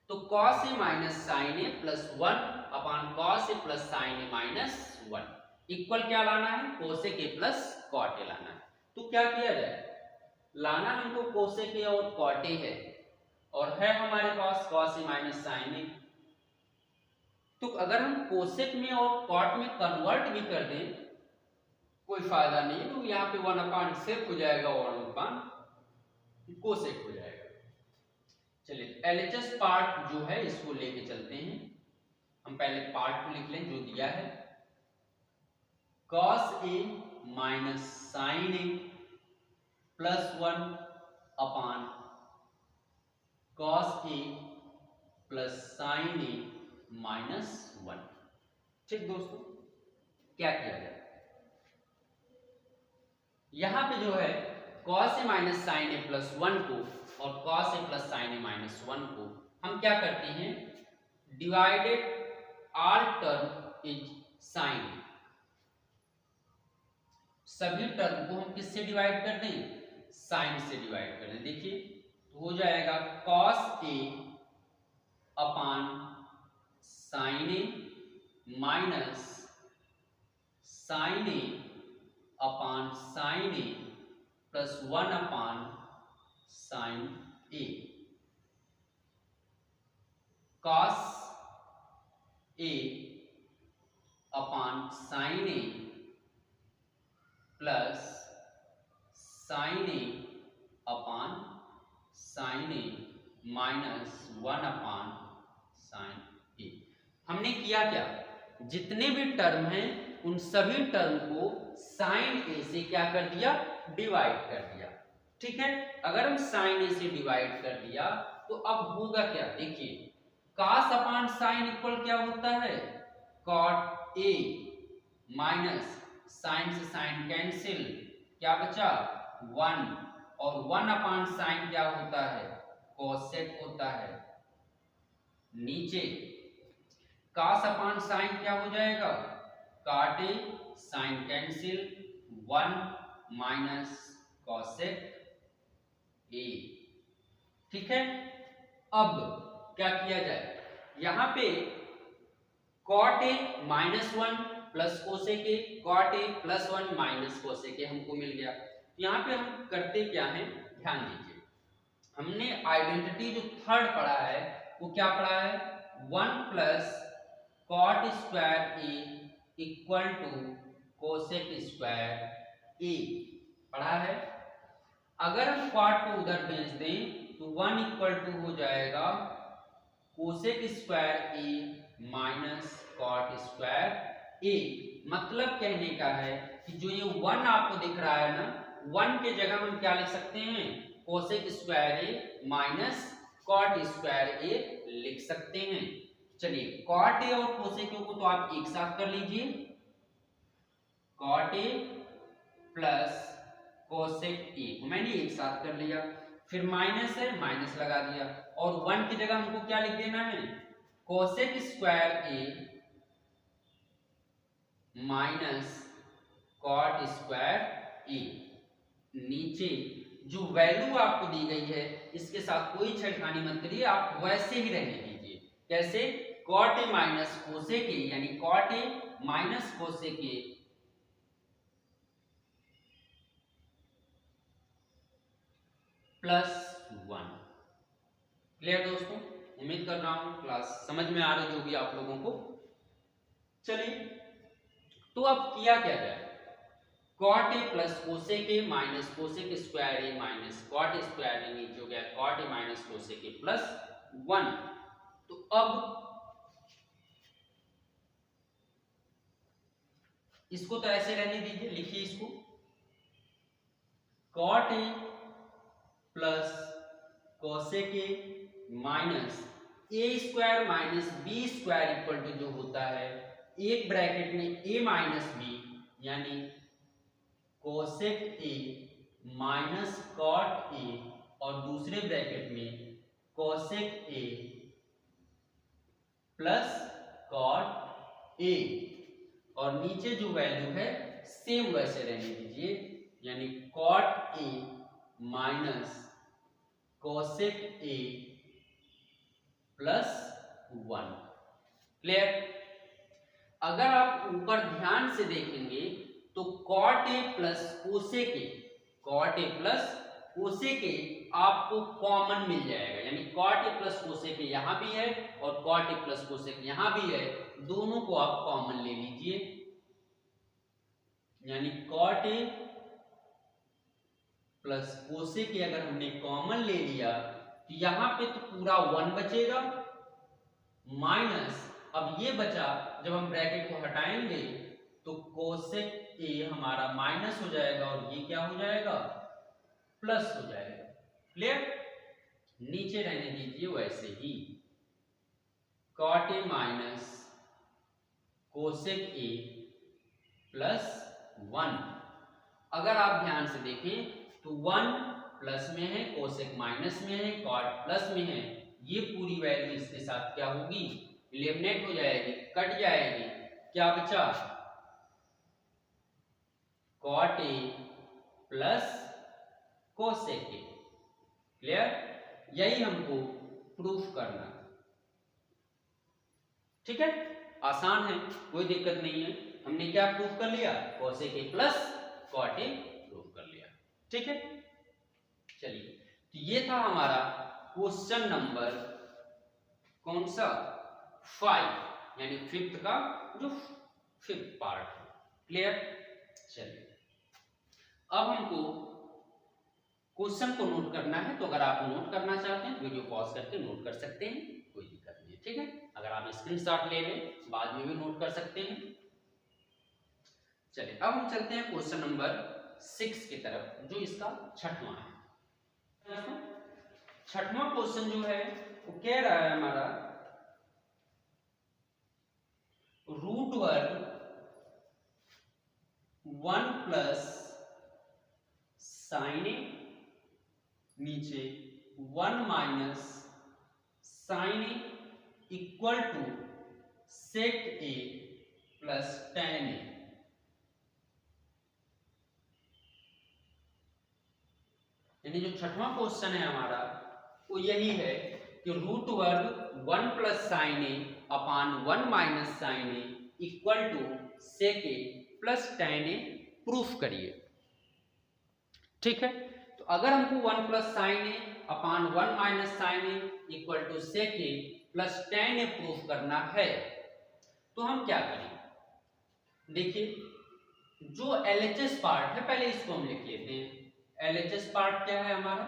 तो cos a minus sine A plus 1 upon cos a plus sine a minus 1 equal क्या लाना है, cosec A plus cot a लाना है। तो क्या किया जाए, लाना हमको कोसेक ए और कॉट ए है और है हमारे पास cos ए माइनस साइन ए। तो अगर हम कोसेक में और कॉट में कन्वर्ट भी कर दें कोई फायदा नहीं, तो यहाँ पे 1 अपॉन सेक हो जाएगा और 1 अपॉन कोसेक हो जाएगा। चलिए एलएचएस पार्ट जो है इसको लेके चलते हैं। हम पहले पार्ट को लिख लें जो दिया है, cos a minus sine A plus 1 upon cos a plus sine a minus 1। ठीक दोस्तों, क्या किया जाए, यहां पे जो है cos a minus sine A plus 1 को और cos a plus sine a minus 1 को हम क्या करते हैं, divided all term is sine. सभी टर्म को हम किससे डिवाइड कर दें, साइन से डिवाइड कर दें। देखिए तो हो जाएगा cos A upon sine a minus sine A upon sine A plus 1 upon sine A. cos A upon sine A plus sine A upon sine a minus 1 upon sine ए। हमने किया क्या, जितने भी टर्म हैं उन सभी टर्म को sign ए से क्या कर दिया, डिवाइड कर दिया। ठीक है, अगर हम साइन ए से डिवाइड कर दिया तो अब होगा क्या, देखिए cos अपॉन साइन इक्वल क्या होता है, cot ए माइनस साइन से साइन कैंसिल, क्या बचा 1 और 1 अपॉन साइन क्या होता है, कोसेक होता है। नीचे cos अपॉन साइन क्या हो जाएगा, cot a sine cancel 1 minus cosec a. ठीक है, अब क्या किया जाए, यहां पे cot A minus 1 plus cosec a, cot A plus 1 minus cosec a हमको मिल गया। यहाँ पे हम करते क्या है, ध्यान दीजिए, हमने आइडेंटिटी जो थर्ड पढ़ा है वो क्या पढ़ा है, 1 plus cot square A equal to cosec square A पढ़ा है। अगर हम cot को उधर भेज दें तो 1 इक्वल टू हो जाएगा cosec square A minus cot square A. मतलब कहने का है कि जो ये 1 आपको दिख रहा है ना, 1 के जगह हम क्या लिख सकते हैं, कोसेक स्क्वायर ए माइनस cot स्क्वायर ए लिख सकते हैं। चलिए cot ए और कोसेक ए को तो आप एक साथ कर लीजिए, cot ए प्लस कोसेक ए मैंने एक साथ कर लिया, फिर माइनस है माइनस लगा दिया और 1 की जगह हमको क्या लिख देना है, cosec square A minus cot square A. नीचे जो वैल्यू आपको दी गई है इसके साथ कोई छेड़खानी मत करिए, आप वैसे ही रहने दीजिए। कैसे, cot ए माइनस कोसेक ए यानी cot ए माइनस कोसेक ए प्लस 1। क्लियर दोस्तों, उम्मीद कर रहा हूं क्लास समझ में आ रही होगी आप लोगों को। चलिए तो अब किया क्या जाए, cot A plus cosec A minus cosec square A minus cot square A नीचे हो गया cot ए माइनस कोसेक ए प्लस 1। तो अब इसको तो ऐसे रहने दीजिए, लिखिए इसको, cot A plus cosec A minus a square minus B square equal to जो होता है एक ब्रैकेट में ए माइनस बी यानी cosec A minus cot a और दूसरे ब्रैकेट में cosec A plus cot a, और नीचे जो वैल्यू है सेम वैसे रहने दीजिए, यानी कॉट ए माइनस कोसेक ए प्लस 1। क्लियर? अगर आप ऊपर ध्यान से देखेंगे तो cot a plus cosec a, cot a plus cosec a आपको कॉमन मिल जाएगा, यानी cot a plus cosec a यहां भी है और कॉट ए प्लस कोसेक यहां भी है, दोनों को आप कॉमन ले लीजिए, यानी cot a plus cosec a अगर हमने कॉमन ले लिया तो यहां पे तो पूरा 1 बचेगा, माइनस अब ये बचा, जब हम ब्रैकेट को हटाएंगे तो कोसेक ए हमारा माइनस हो जाएगा और ये क्या हो जाएगा, प्लस हो जाएगा। क्लियर? नीचे रहने दीजिए वैसे ही, कॉट ए माइनस कोसेक ए प्लस 1। अगर आप ध्यान से देखें तो 1 प्लस में है, कोसेक माइनस में है, कॉट प्लस में है, ये पूरी वैल्यू इसके साथ क्या होगी, एलिमिनेट हो जाएगी, कट जाएगी। क्या बचा, cot a plus cosec a. Clear? यही हमको प्रूफ करना है। ठीक है, आसान है, कोई दिक्कत नहीं है। हमने क्या प्रूफ कर लिया, cosec A plus cot a proof कर लिया। ठीक है, चलिए, तो ये था हमारा क्वेश्चन नंबर कौन सा, 5, यानी 5th का जो 5th पार्ट है। क्लियर? चलिए, अब हमको क्वेश्चन को नोट करना है, तो अगर आप नोट करना चाहते हैं वीडियो पॉज करके नोट कर सकते हैं, कोई दिक्कत नहीं है। ठीक है, अगर आप स्क्रीनशॉट ले लें बाद में भी नोट कर सकते हैं। चलिए, अब हम चलते हैं क्वेश्चन नंबर 6 की तरफ, जो इसका 6वां है। 6वां क्वेश्चन जो है वो कह रहा है हमारा, रूट वर्ग 1 प्लस साइन ए, नीचे 1 minus sine A equal to sec A plus tan A. यानी जो 6वां क्वेश्चन है हमारा वो यही है कि रूट वर्ग 1 plus sine a upon 1 minus sine A equal to sec A plus tan a proof करिए। ठीक है, तो अगर हमको 1 plus sine a upon 1 minus sine A equal to sec A plus tan a proof करना है तो हम क्या करें, देखिए, जो LHS पार्ट है पहले इसको हम लिख लेते हैं। LHS पार्ट क्या है हमारा,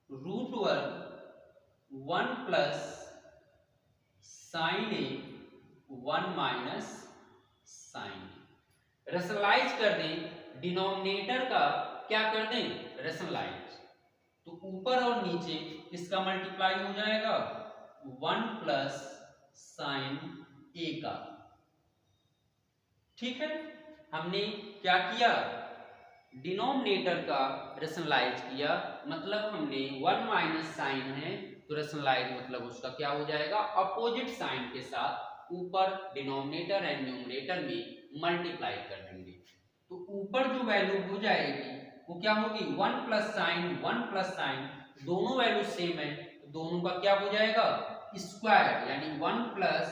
रूट वर्ग 1 प्लस साइन ए 1 माइनस साइन ए। रेशनलाइज कर दें, डिनोमिनेटर का क्या कर दें, रेशनलाइज, तो ऊपर और नीचे इसका मल्टीप्लाई हो जाएगा 1 प्लस साइन ए का। ठीक है, हमने क्या किया, डिनोमिनेटर का रेशनलाइज किया, मतलब हमने 1 माइनस साइन है तो रेशनलाइज मतलब उसका क्या हो जाएगा, अपोजिट साइन के साथ ऊपर डिनोमिनेटर एंड न्यूमरेटर में मल्टीप्लाई कर देंगे, तो ऊपर जो वैल्यू हो जाएगी वो क्या होगी, 1 प्लस साइन 1 प्लस साइन, दोनों वैल्यू सेम है, दोनों का क्या हो जाएगा, स्क्वायर, यानी 1 प्लस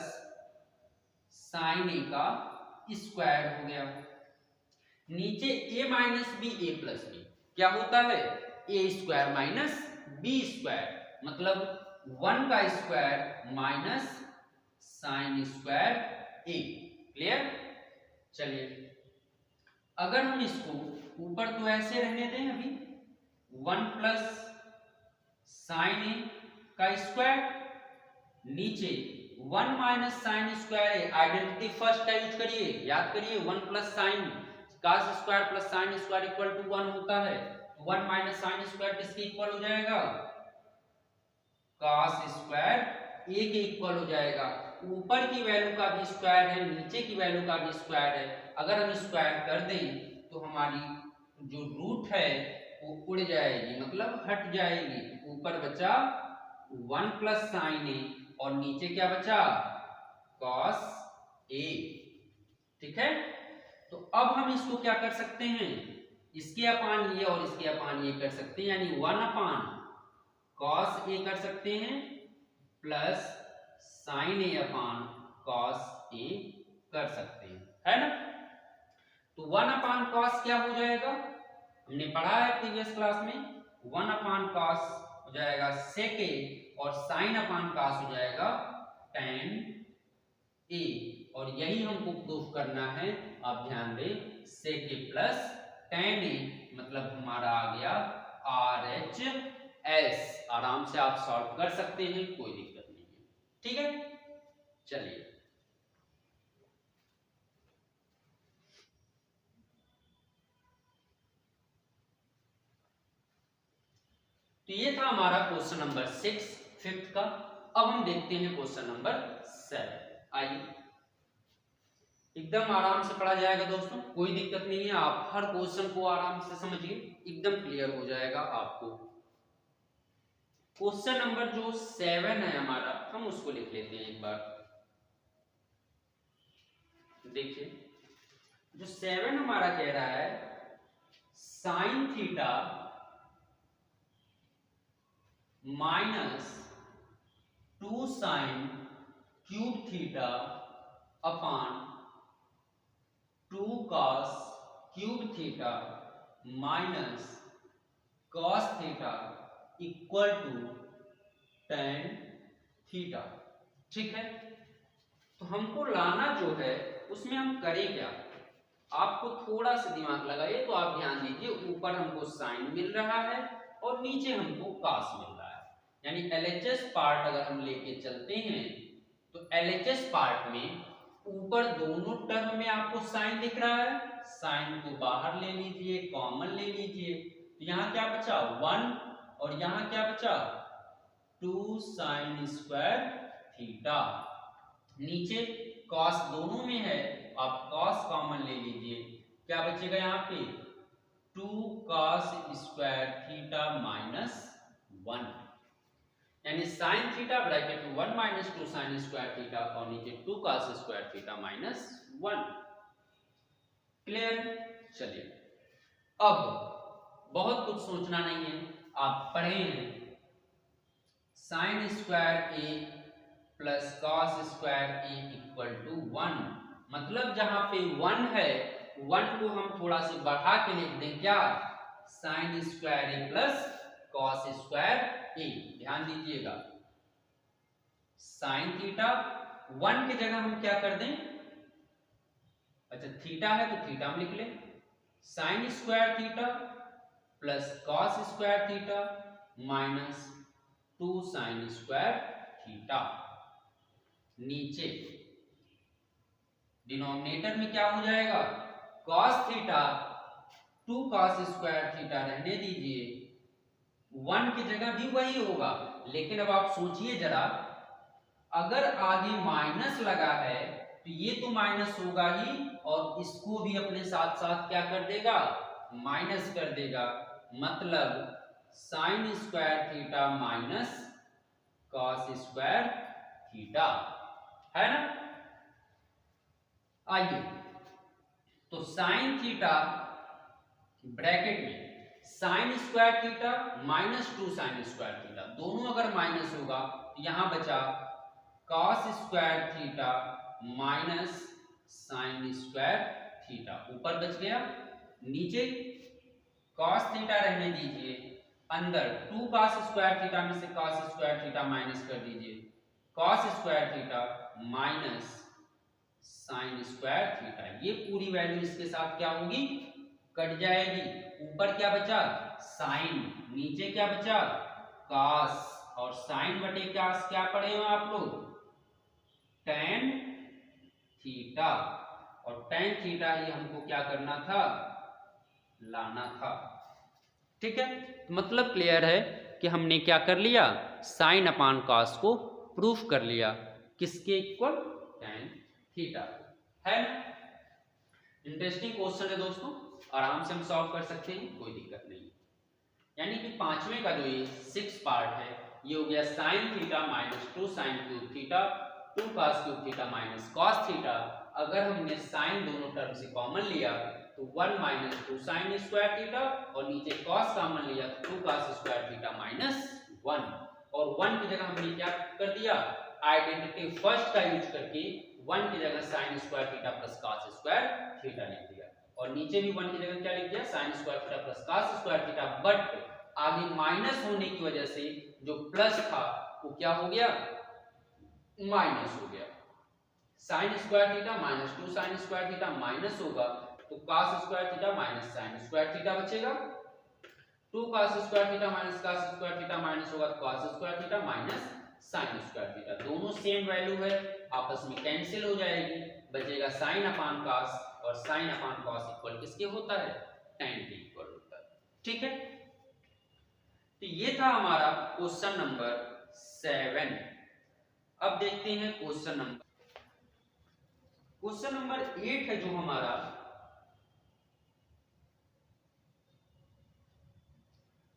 साइन ए का स्क्वायर हो गया। नीचे a minus b a plus b क्या होता है, a square minus B square, मतलब 1 का square minus sine square a. Clear? चलिए, अगर हम इसको ऊपर तो ऐसे रहने दें, अभी 1 प्लस साइन ए का स्क्वायर, नीचे 1 minus sine square a, identity first का यूज करिए, याद करिए, 1 plus sine cos square plus sine square equal to 1 होता है, 1 माइनस साइन स्क्वायर किसके इक्वल हो जाएगा, कास स्क्वायर ए के इक्वल हो जाएगा। ऊपर की वैल्यू का भी स्क्वायर है, नीचे की वैल्यू का भी स्क्वायर है, अगर हम स्क्वायर कर दें तो हमारी जो रूट है वो उड़ जाएगी, मतलब हट जाएगी, ऊपर बचा 1 प्लस साइन ए और नीचे क्या बचा, cos A। ठीक है, तो अब हम इसको क्या कर सकते हैं, इसके अपान ये और इसके अपान ये कर सकते हैं, यानी 1 अपान cos A कर सकते हैं plus sin A upon cos A कर सकते हैं, है ना। तो 1 अपान cos क्या हो जाएगा, हमने पढ़ा है प्रीवियस क्लास में, 1 अपान cos हो जाएगा sec A और sin अपान cos हो जाएगा tan A। और यही हमको प्रूफ करना है, आप ध्यान दें, sec A plus tan A मतलब हमारा आ गया RHS। आराम से आप सॉल्व कर सकते हैं, कोई दिक्कत नहीं है। ठीक है, चलिए तो ये था हमारा क्वेश्चन नंबर 6 फिफ्थ का। अब हम देखते हैं क्वेश्चन नंबर 7। आइए, एकदम आराम से पढ़ा जाएगा दोस्तों, कोई दिक्कत नहीं है, आप हर क्वेश्चन को आराम से समझिए, एकदम क्लियर हो जाएगा आपको। क्वेश्चन नंबर जो 7 है हमारा, हम उसको लिख लेते हैं एक बार। देखिए, जो 7 हमारा कह रहा है sine theta minus 2 sine cube theta upon 2 cos cube theta minus cos theta equal to tan theta. ठीक है, तो हमको लाना जो है उसमें हम करें क्या, आपको थोड़ा सा दिमाग लगाइए। तो आप ध्यान दीजिए, ऊपर हमको साइन मिल रहा है और नीचे हमको cos मिल रहा है, यानी LHS पार्ट अगर हम लेके चलते हैं तो LHS पार्ट में ऊपर दोनों टर्म में आपको साइन दिख रहा है, साइन को बाहर ले लीजिए, कॉमन ले लीजिए, तो यहाँ क्या बचा 1 और यहाँ क्या बचा 2 साइन स्क्वायर थीटा। नीचे cos दोनों में है, आप cos कॉमन ले लीजिए, क्या बचेगा यहाँ पे 2 cos स्क्वायर थीटा माइनस 1, यानी साइन थीटा ब्रैकेट में 1 माइनस 2 साइन स्क्वायर थीटा और नीचे 2 cos square theta minus 1। Clear, चलिए अब बहुत कुछ सोचना नहीं है, आप पढ़े हैं sine square A plus cos square A equal to 1, मतलब जहां पे 1 है 1 को हम थोड़ा सा बढ़ा के लिख दें, क्या साइन स्क्वायर ए प्लस कॉस स्क्वायर ए। ध्यान दीजिएगा, साइन थीटा 1 की जगह हम क्या कर दें, अच्छा थीटा है तो थीटा हम लिख लें, sign square theta plus cos square theta minus 2 sign square theta. नीचे डिनोमिनेटर में क्या हो जाएगा cos theta 2 cos square theta रहने दीजिए, 1 की जगह भी वही होगा, लेकिन अब आप सोचिए जरा, अगर आगे माइनस लगा है तो ये तो माइनस होगा ही और इसको भी अपने साथ साथ क्या कर देगा, माइनस कर देगा, मतलब sine square theta minus cos square theta, है ना। आइए, तो साइन थीटा ब्रैकेट में sign square theta minus 2 sign square theta, दोनों अगर माइनस होगा तो यहां बचा cos square theta minus sine square theta, ऊपर बच गया, नीचे कॉस थीटा रहने दीजिए, अंदर 2 cos स्क्वायर थीटा में से cos स्क्वायर थीटा माइनस कर दीजिए, cos square theta minus sine square theta, ये पूरी वैल्यू इसके साथ क्या होगी, कट जाएगी। ऊपर क्या बचा साइन, नीचे क्या बचा cos, और साइन बटे क्या पढ़े हो आप लोग tan थीटा, और tan थीटा ही हमको क्या करना था, लाना था। ठीक है, मतलब क्लियर है कि हमने क्या कर लिया, साइन अपान कॉस को प्रूफ कर लिया, किसके इक्वल tan थीटा, है ना। इंटरेस्टिंग क्वेश्चन है दोस्तों, आराम से हम सॉल्व कर सकते हैं, कोई दिक्कत नहीं। यानी कि 5वें का जो ये 6 पार्ट है ये हो गया sign theta minus 2 sine cube theta 2 cos cube theta minus cos theta. अगर हमने साइन दोनों टर्म से कॉमन लिया तो 1 माइनस 2 साइन स्क्वायर थीटा और नीचे cos कॉमन लिया तो 2 cos स्क्वायर थीटा माइनस 1 और 1 की जगह हमने क्या कर दिया आइडेंटिटी फर्स्ट का यूज करके 1 की जगह sign square theta plus cos square theta लिख दिया और नीचे भी 1 की जगह क्या लिख दिया sign square theta plus cos square theta. But आगे माइनस होने की वजह से जो प्लस था वो क्या हो गया माइनस हो गया। Sign square theta minus 2 sign square theta minus होगा तो cos square theta minus sine square theta बचेगा। 2 cos square theta minus cos square theta minus होगा तो cos square theta minus sine square theta. दोनों same value है आपस में cancel हो जाएगी, बचेगा साइन अपान cos और साइन अपान cos इक्वल किसके होता है tan के इक्वल होता है। ठीक है, तो ये था हमारा क्वेश्चन नंबर 7। अब देखते हैं क्वेश्चन नंबर 8 है जो हमारा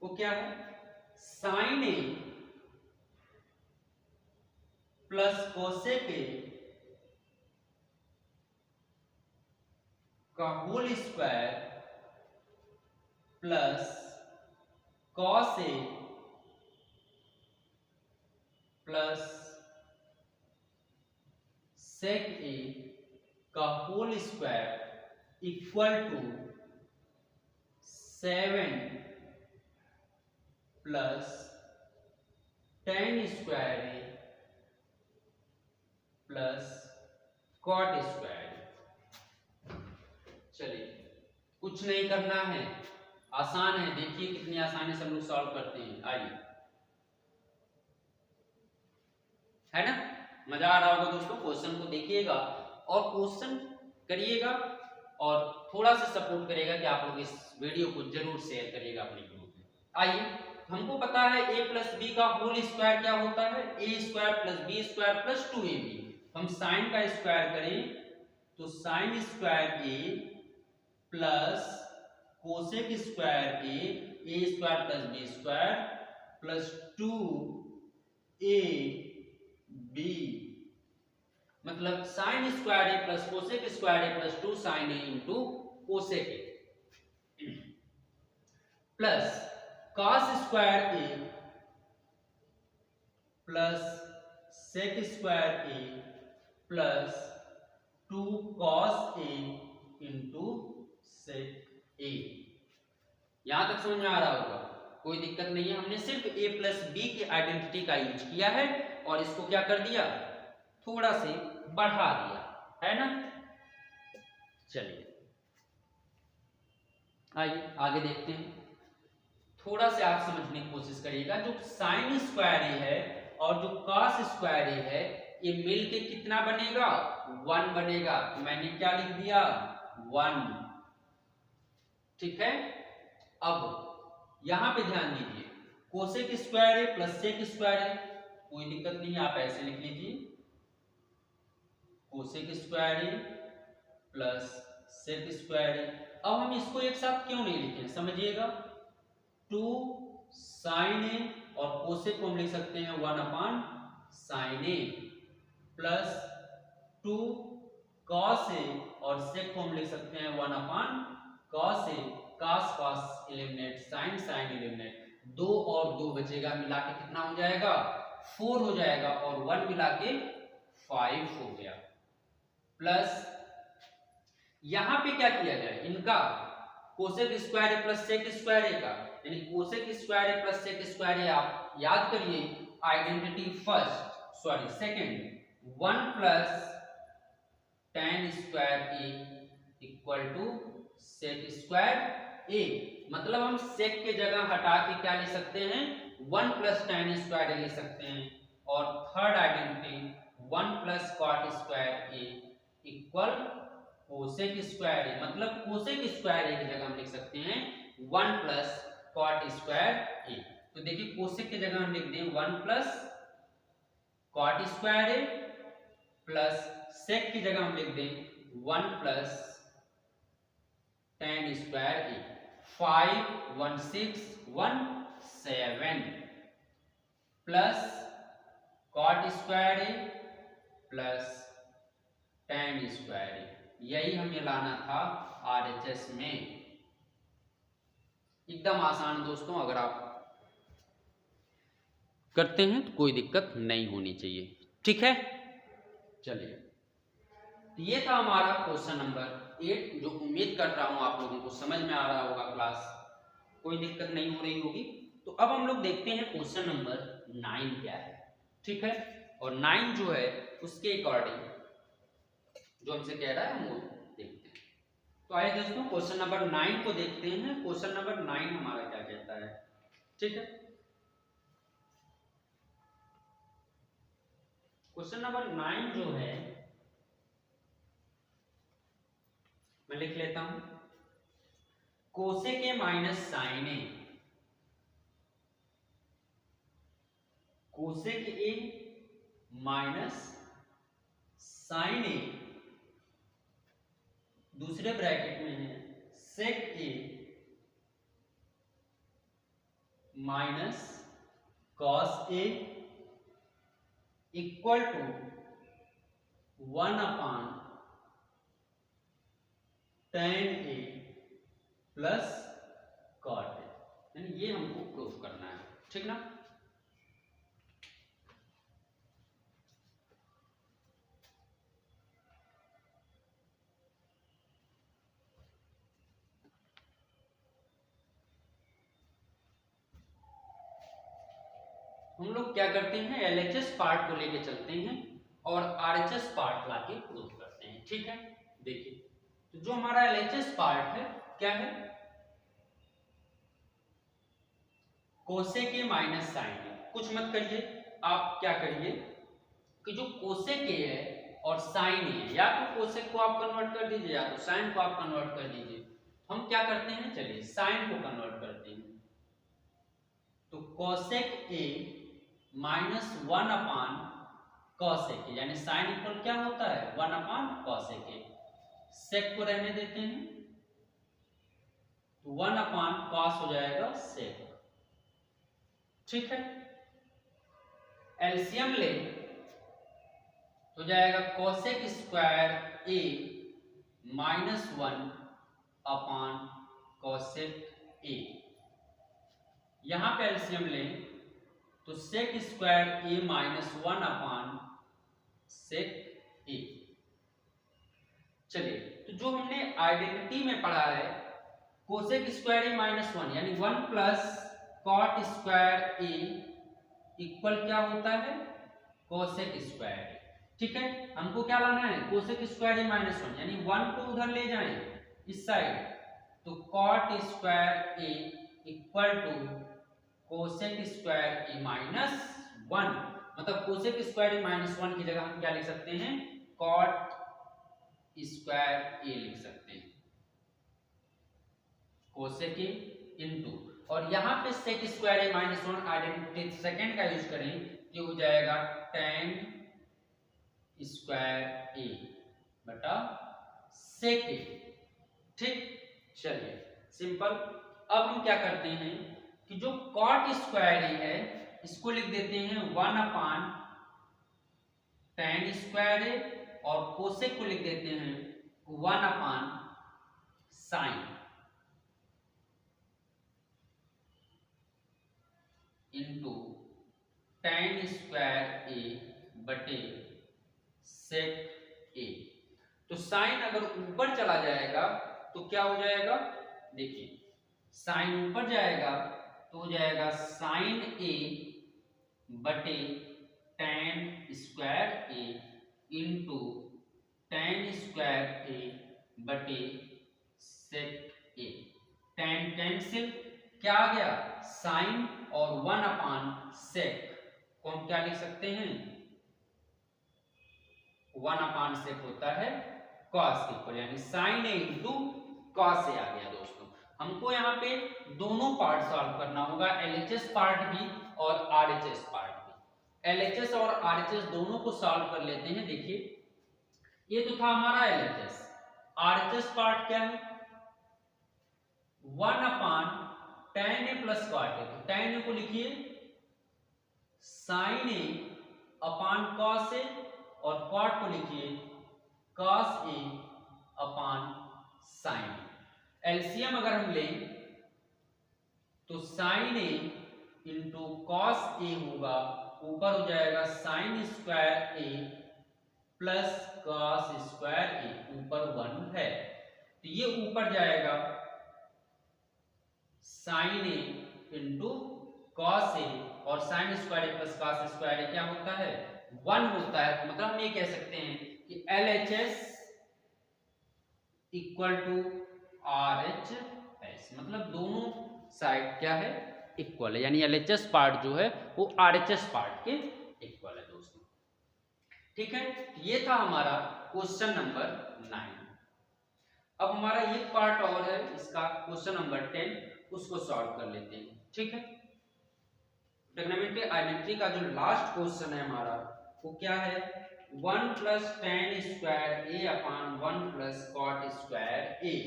वो क्या है sine A plus cosec a का whole square plus cos a plus sec a का whole square equal to 7 plus tan square A plus cot square. चलिए कुछ नहीं करना है, आसान है, देखिए कितनी आसानी से हम लोग सॉल्व करते हैं। आइए, है ना, मजा आ रहा होगा दोस्तों। क्वेश्चन को देखिएगा और क्वेश्चन करिएगा और थोड़ा सा सपोर्ट करेगा कि आप लोग इस वीडियो को जरूर शेयर करिएगा अपने ग्रुप में। आइए, हमको पता है a प्लस बी का होल स्क्वायर क्या होता है a square plus B square plus 2ab। हम साइन का स्क्वायर करें तो sine square a plus cosec square a square plus B square plus 2ab, मतलब sine square a plus cosec square a plus 2 sine a into cosec a plus cos square a plus sec square a plus 2 cos a into sec a। यहां तक समझ में आ रहा होगा, कोई दिक्कत नहीं है। हमने सिर्फ a प्लस बी की आइडेंटिटी का यूज किया है और इसको क्या कर दिया थोड़ा से बढ़ा दिया, है ना। चलिए आइए आगे देखते हैं। थोड़ा से आप समझने की कोशिश करिएगा। जो साइन स्क्वायर ए है और जो कॉस स्क्वायर ए है ये मिलके कितना बनेगा 1 बनेगा। तो मैंने क्या लिख दिया 1, ठीक है। अब यहां पे ध्यान दीजिए, कोसेक स्क्वायर ए प्लस सेक स्क्वायर ए, कोई दिक्कत नहीं है, आप ऐसे लिख लीजिए cosec square A plus sec square A. अब हम इसको एक साथ क्यों नहीं लिखे समझिएगा। 2 साइन ए और कोसेक को हम लिख सकते हैं 1 upon sine A plus 2 cos A और सेक को हम लिख सकते हैं 1 upon cos A. Cos cos eliminate, sine sine eliminate, 2 और 2 बचेगा, मिला के कितना हो जाएगा 4 हो जाएगा और 1 मिला के 5 हो गया। प्लस यहां पे क्या किया जाए, इनका cosec square A plus sec square A का, यानी cosec square A plus sec square A आप याद करिए identity second 1 plus tan square A equal to sec square A. मतलब हम सेक के जगह हटा के क्या ले सकते हैं 1 प्लस tan स्क्वायर ए ले सकते हैं। और third identity 1 plus cot square A equal cosec square A, मतलब कोसेक स्क्वायर ए की जगह हम लिख सकते हैं 1 प्लस कॉट स्क्वायर ए। तो देखिए कोसेक की जगह हम लिख दें 1 प्लस कॉट स्क्वायर ए प्लस सेक की जगह हम लिख दें 1 प्लस tan स्क्वायर ए। 5 1 6 1 7 प्लस कॉट स्क्वायर ए प्लस tan स्क्वायर ए। यही हमें लाना था RHS में। एकदम आसान दोस्तों, अगर आप करते हैं तो कोई दिक्कत नहीं होनी चाहिए, ठीक है। चलिए, ये था हमारा क्वेश्चन नंबर 8, जो उम्मीद कर रहा हूं आप लोगों को समझ में आ रहा होगा, क्लास कोई दिक्कत नहीं हो रही होगी। तो अब हम लोग देखते हैं क्वेश्चन नंबर 9 क्या है, ठीक है। और 9 जो है उसके अकॉर्डिंग जो हमसे कह रहा है हम वो देखते हैं। तो आइए दोस्तों क्वेश्चन नंबर 9 को देखते हैं। क्वेश्चन नंबर 9 हमारा क्या कहता है, ठीक है। क्वेश्चन नंबर 9 जो है मैं लिख लेता हूं, cosec A minus sine A, cosec A minus sine A, दूसरे ब्रैकेट में है sec A minus cos A equal to 1 tan A plus cot A, यानी ये हमको प्रूफ करना है, ठीक ना। हम लोग क्या करते हैं, LHS पार्ट को लेके चलते हैं और RHS पार्ट लाके प्रूफ करते हैं, ठीक है। देखिए, तो जो हमारा LHS पार्ट है क्या है, कोसेक ए माइनस साइन ए। कुछ मत करिए, आप क्या करिए कि जो कोसेक ए है और साइन ए है, या तो कोसेक को आप कन्वर्ट कर दीजिए या तो साइन को आप कन्वर्ट कर दीजिए। हम क्या करते हैं, चलिए साइन को कन्वर्ट करते हैं। तो कोसेक ए माइनस 1 कॉसेक ए, यानी साइन इक्वल क्या होता है 1 कॉसेक ए। सेक को रहने देते हैं, तो 1 कॉस हो जाएगा सेक, ठीक है। एलसीएम ले तो जाएगा cosec square A minus 1 cosec a. यहां पे एलसीएम लें तो सेक स्क्वायर ए माइनस 1 सेक ए। चलिए, तो जो हमने आइडेंटिटी में पढ़ा है कोसेक स्क्वायर ए माइनस 1 यानी 1 प्लस कॉट स्क्वायर ए इक्वल क्या होता है कोसेक स्क्वायर ए, ठीक है। हमको क्या लाना है कोसेक स्क्वायर ए माइनस 1, यानी 1 को उधर ले जाएं इस साइड, तो cot square A equal to cosec square A minus 1। मतलब कोसेक स्क्वायर ए माइनस 1 की जगह हम क्या लिख सकते हैं कॉट स्क्वायर ए लिख सकते हैं, कोसेक ए इनटू, और यहां पे सेक स्क्वायर ए माइनस 1 आइडेंटिटी सेकंड का यूज करें, ये हो जाएगा tan स्क्वायर ए बटा सेक ए, ठीक। चलिए सिंपल। अब हम क्या करते हैं कि जो कॉट स्क्वायर ए है इसको लिख देते हैं 1 tan स्क्वायर ए, और कोसेक को लिख देते हैं 1 sign into tan square A बटे सेक ए। तो साइन अगर ऊपर चला जाएगा तो क्या हो जाएगा, देखिए साइन ऊपर जाएगा तो हो जाएगा साइन ए बटे tan square A into tan square A बटे सेक ए। tan कैंसिल, क्या आ गया साइन और 1 सेक को हम क्या लिख सकते हैं 1 सेक होता है कॉस के ऊपर, यानी sign A into cos A आ गया दोस्तों। हमको यहाँ पे दोनों पार्ट सॉल्व करना होगा, LHS पार्ट भी और RHS पार्ट भी। LHS और RHS दोनों को सॉल्व कर लेते हैं। देखिए ये तो था हमारा LHS, RHS पार्ट क्या है 1 tan A plus cot a. तो tan ए को लिखिए sign a upon cos A, और कॉट को लिखिए cos A upon sign. LCM अगर हम लें तो sign A into cos A होगा, ऊपर हो जाएगा साइन स्क्वायर ए प्लस कॉस स्क्वायर ए, ऊपर 1 है तो ये ऊपर जाएगा sign A into cos A, और साइन स्क्वायर ए प्लस कॉस स्क्वायर ए क्या होता है 1 होता है। तो मतलब हम ये कह सकते हैं कि LHS इक्वल टू RHS, मतलब दोनों साइड क्या है इक्वल है, यानी LHS पार्ट जो है वो RHS पार्ट के इक्वल है दोस्तों। ठीक है, ये था हमारा क्वेश्चन नंबर 9। अब हमारा एक पार्ट और है इसका, क्वेश्चन नंबर 10, उसको सॉल्व कर लेते हैं। ठीक है, ट्रिग्नोमेट्री आइडेंटिटी का जो लास्ट क्वेश्चन है हमारा वो क्या है, 1 plus tan square A upon 1 plus cot square A.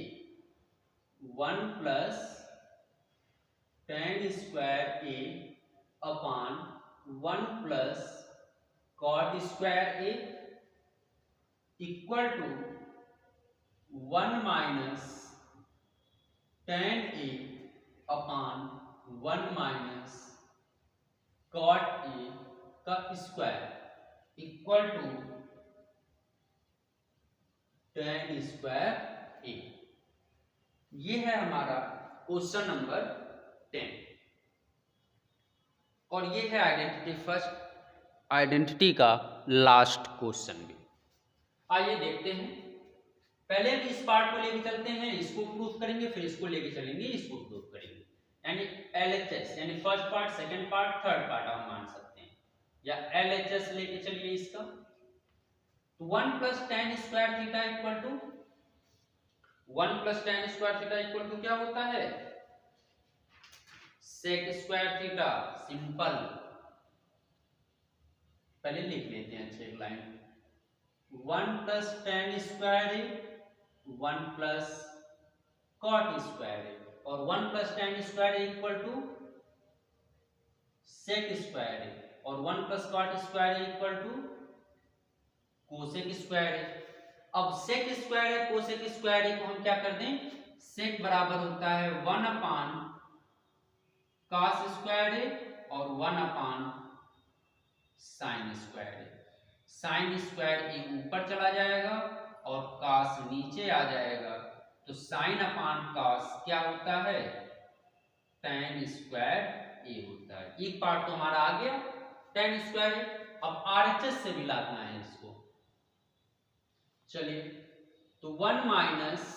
1 plus tan square A upon 1 plus cot square A equal to 1 minus tan A upon 1 minus cot A का square equal to tan square A. ये है हमारा question number 10, और ये है identity first identity का last question भी। आइए देखते हैं, पहले हम इस पार्ट को लेके चलते हैं, इसको प्रूफ करेंगे, फिर इसको लेके चलेंगे, इसको प्रूफ करेंगे, यानी LHS यानी first part, second part, third part आप मान सकते हैं, या LHS लेके चलिए इसका। तो 1 plus tan square theta equal to 1 plus tan square theta equal to क्या होता है sec स्क्वायर थीटा। सिंपल, पहले लिख लेते हैं अच्छे एक line, 1 plus tan square A 1 plus cot square A, और 1 plus tan square A equal to sec square A, और 1 plus cot square A equal to cosec square A. अब sec square A cosec square A को हम क्या कर दें, sec बराबर होता है 1 अपान cos स्क्वायर ए और 1 अपान sin स्क्वायर ए। sin स्क्वायर ए ऊपर चला जाएगा और cos नीचे आ जाएगा, तो sin अपान cos क्या होता है tan स्क्वायर ए होता है। एक पार्ट तो हमारा आ गया tan स्क्वायर ए। अब RHS से भी लाना है इसको, चलिए, तो 1 minus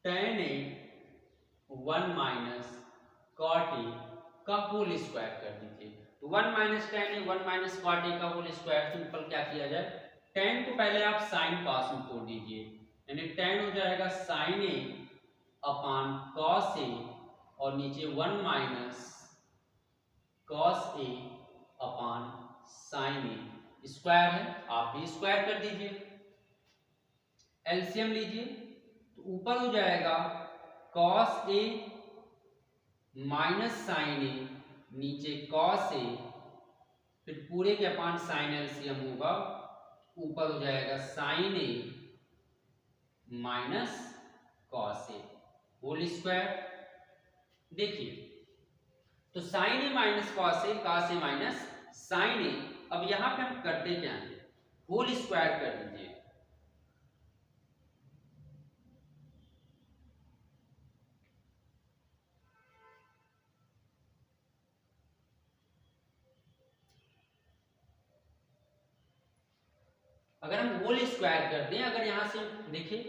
tan A 1 minus cot A का होल स्क्वायर कर दीजिए। तो 1 minus tan A 1 minus cot A का होल स्क्वायर, सिंपल क्या किया जाए, tan को पहले आप sin cos में तोड़ दीजिए, यानी tan हो जाएगा sin ए अपान cos ए, और नीचे 1 माइनस cos ए अपान sin ए, स्क्वायर है आप भी स्क्वायर कर दीजिए। एलसीएम लीजिए, तो ऊपर हो जाएगा cos ए माइनस sin ए, नीचे cos ए, फिर पूरे के अपान sin एलसीएम होगा, ऊपर हो जाएगा sin ए माइनस cos ए होल स्क्वायर। देखिए, तो sin A minus cos A, cos a minus sin ए। अब यहां पे हम करते क्या हैं, होल स्क्वायर कर दीजिए, अगर हम होल स्क्वायर कर दें, अगर यहां से देखिए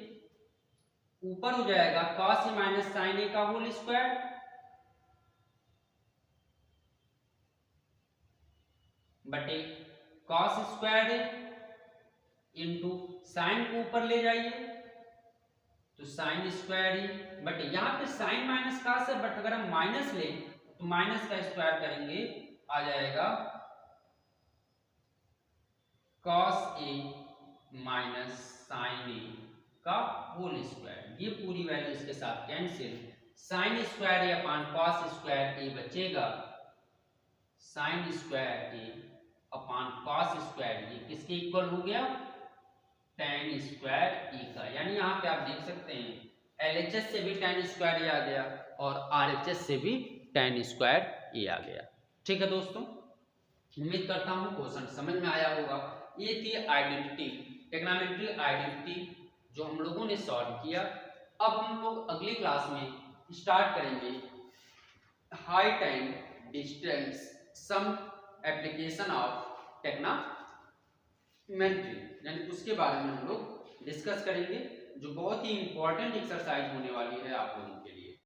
ऊपर हो जाएगा cos ए माइनस sin ए का होल स्क्वायर, बटे cos स्क्वायर ए इंटू साइन को ऊपर ले जाइए तो sin स्क्वायर ए, बटे यहाँ पे sin माइनस cos है, बट अगर हम माइनस लें तो माइनस का स्क्वायर करेंगे, आ जाएगा cos ए माइनस sin ए का होल स्क्वायर। ये पूरी वैल्यू इसके साथ cancel, sin square A upon cos square ए बचेगा, साइन स्क्वायर ए अपॉन कॉस स्क्वायर ए किसके इक्वल हो गया, tan स्क्वायर ए का। यानी यहाँ पे आप देख सकते हैं LHS से भी tan स्क्वायर ए आ गया और RHS से भी tan स्क्वायर ए आ गया। ठीक है दोस्तों, उम्मीद करता हूँ क्वेश्चन समझ में आया होगा। ये थी आइडेंटिटी, ट्रिग्नोमेट्री आइडेंटिटी जो हम लोगों ने सॉल्व किया। अब हम लोग अगली क्लास में स्टार्ट करेंगे height and distance some application of trigonometry, यानी उसके बारे में हम लोग डिस्कस करेंगे, जो बहुत ही इंपॉर्टेंट एक्सरसाइज होने वाली है आप लोगों के लिए।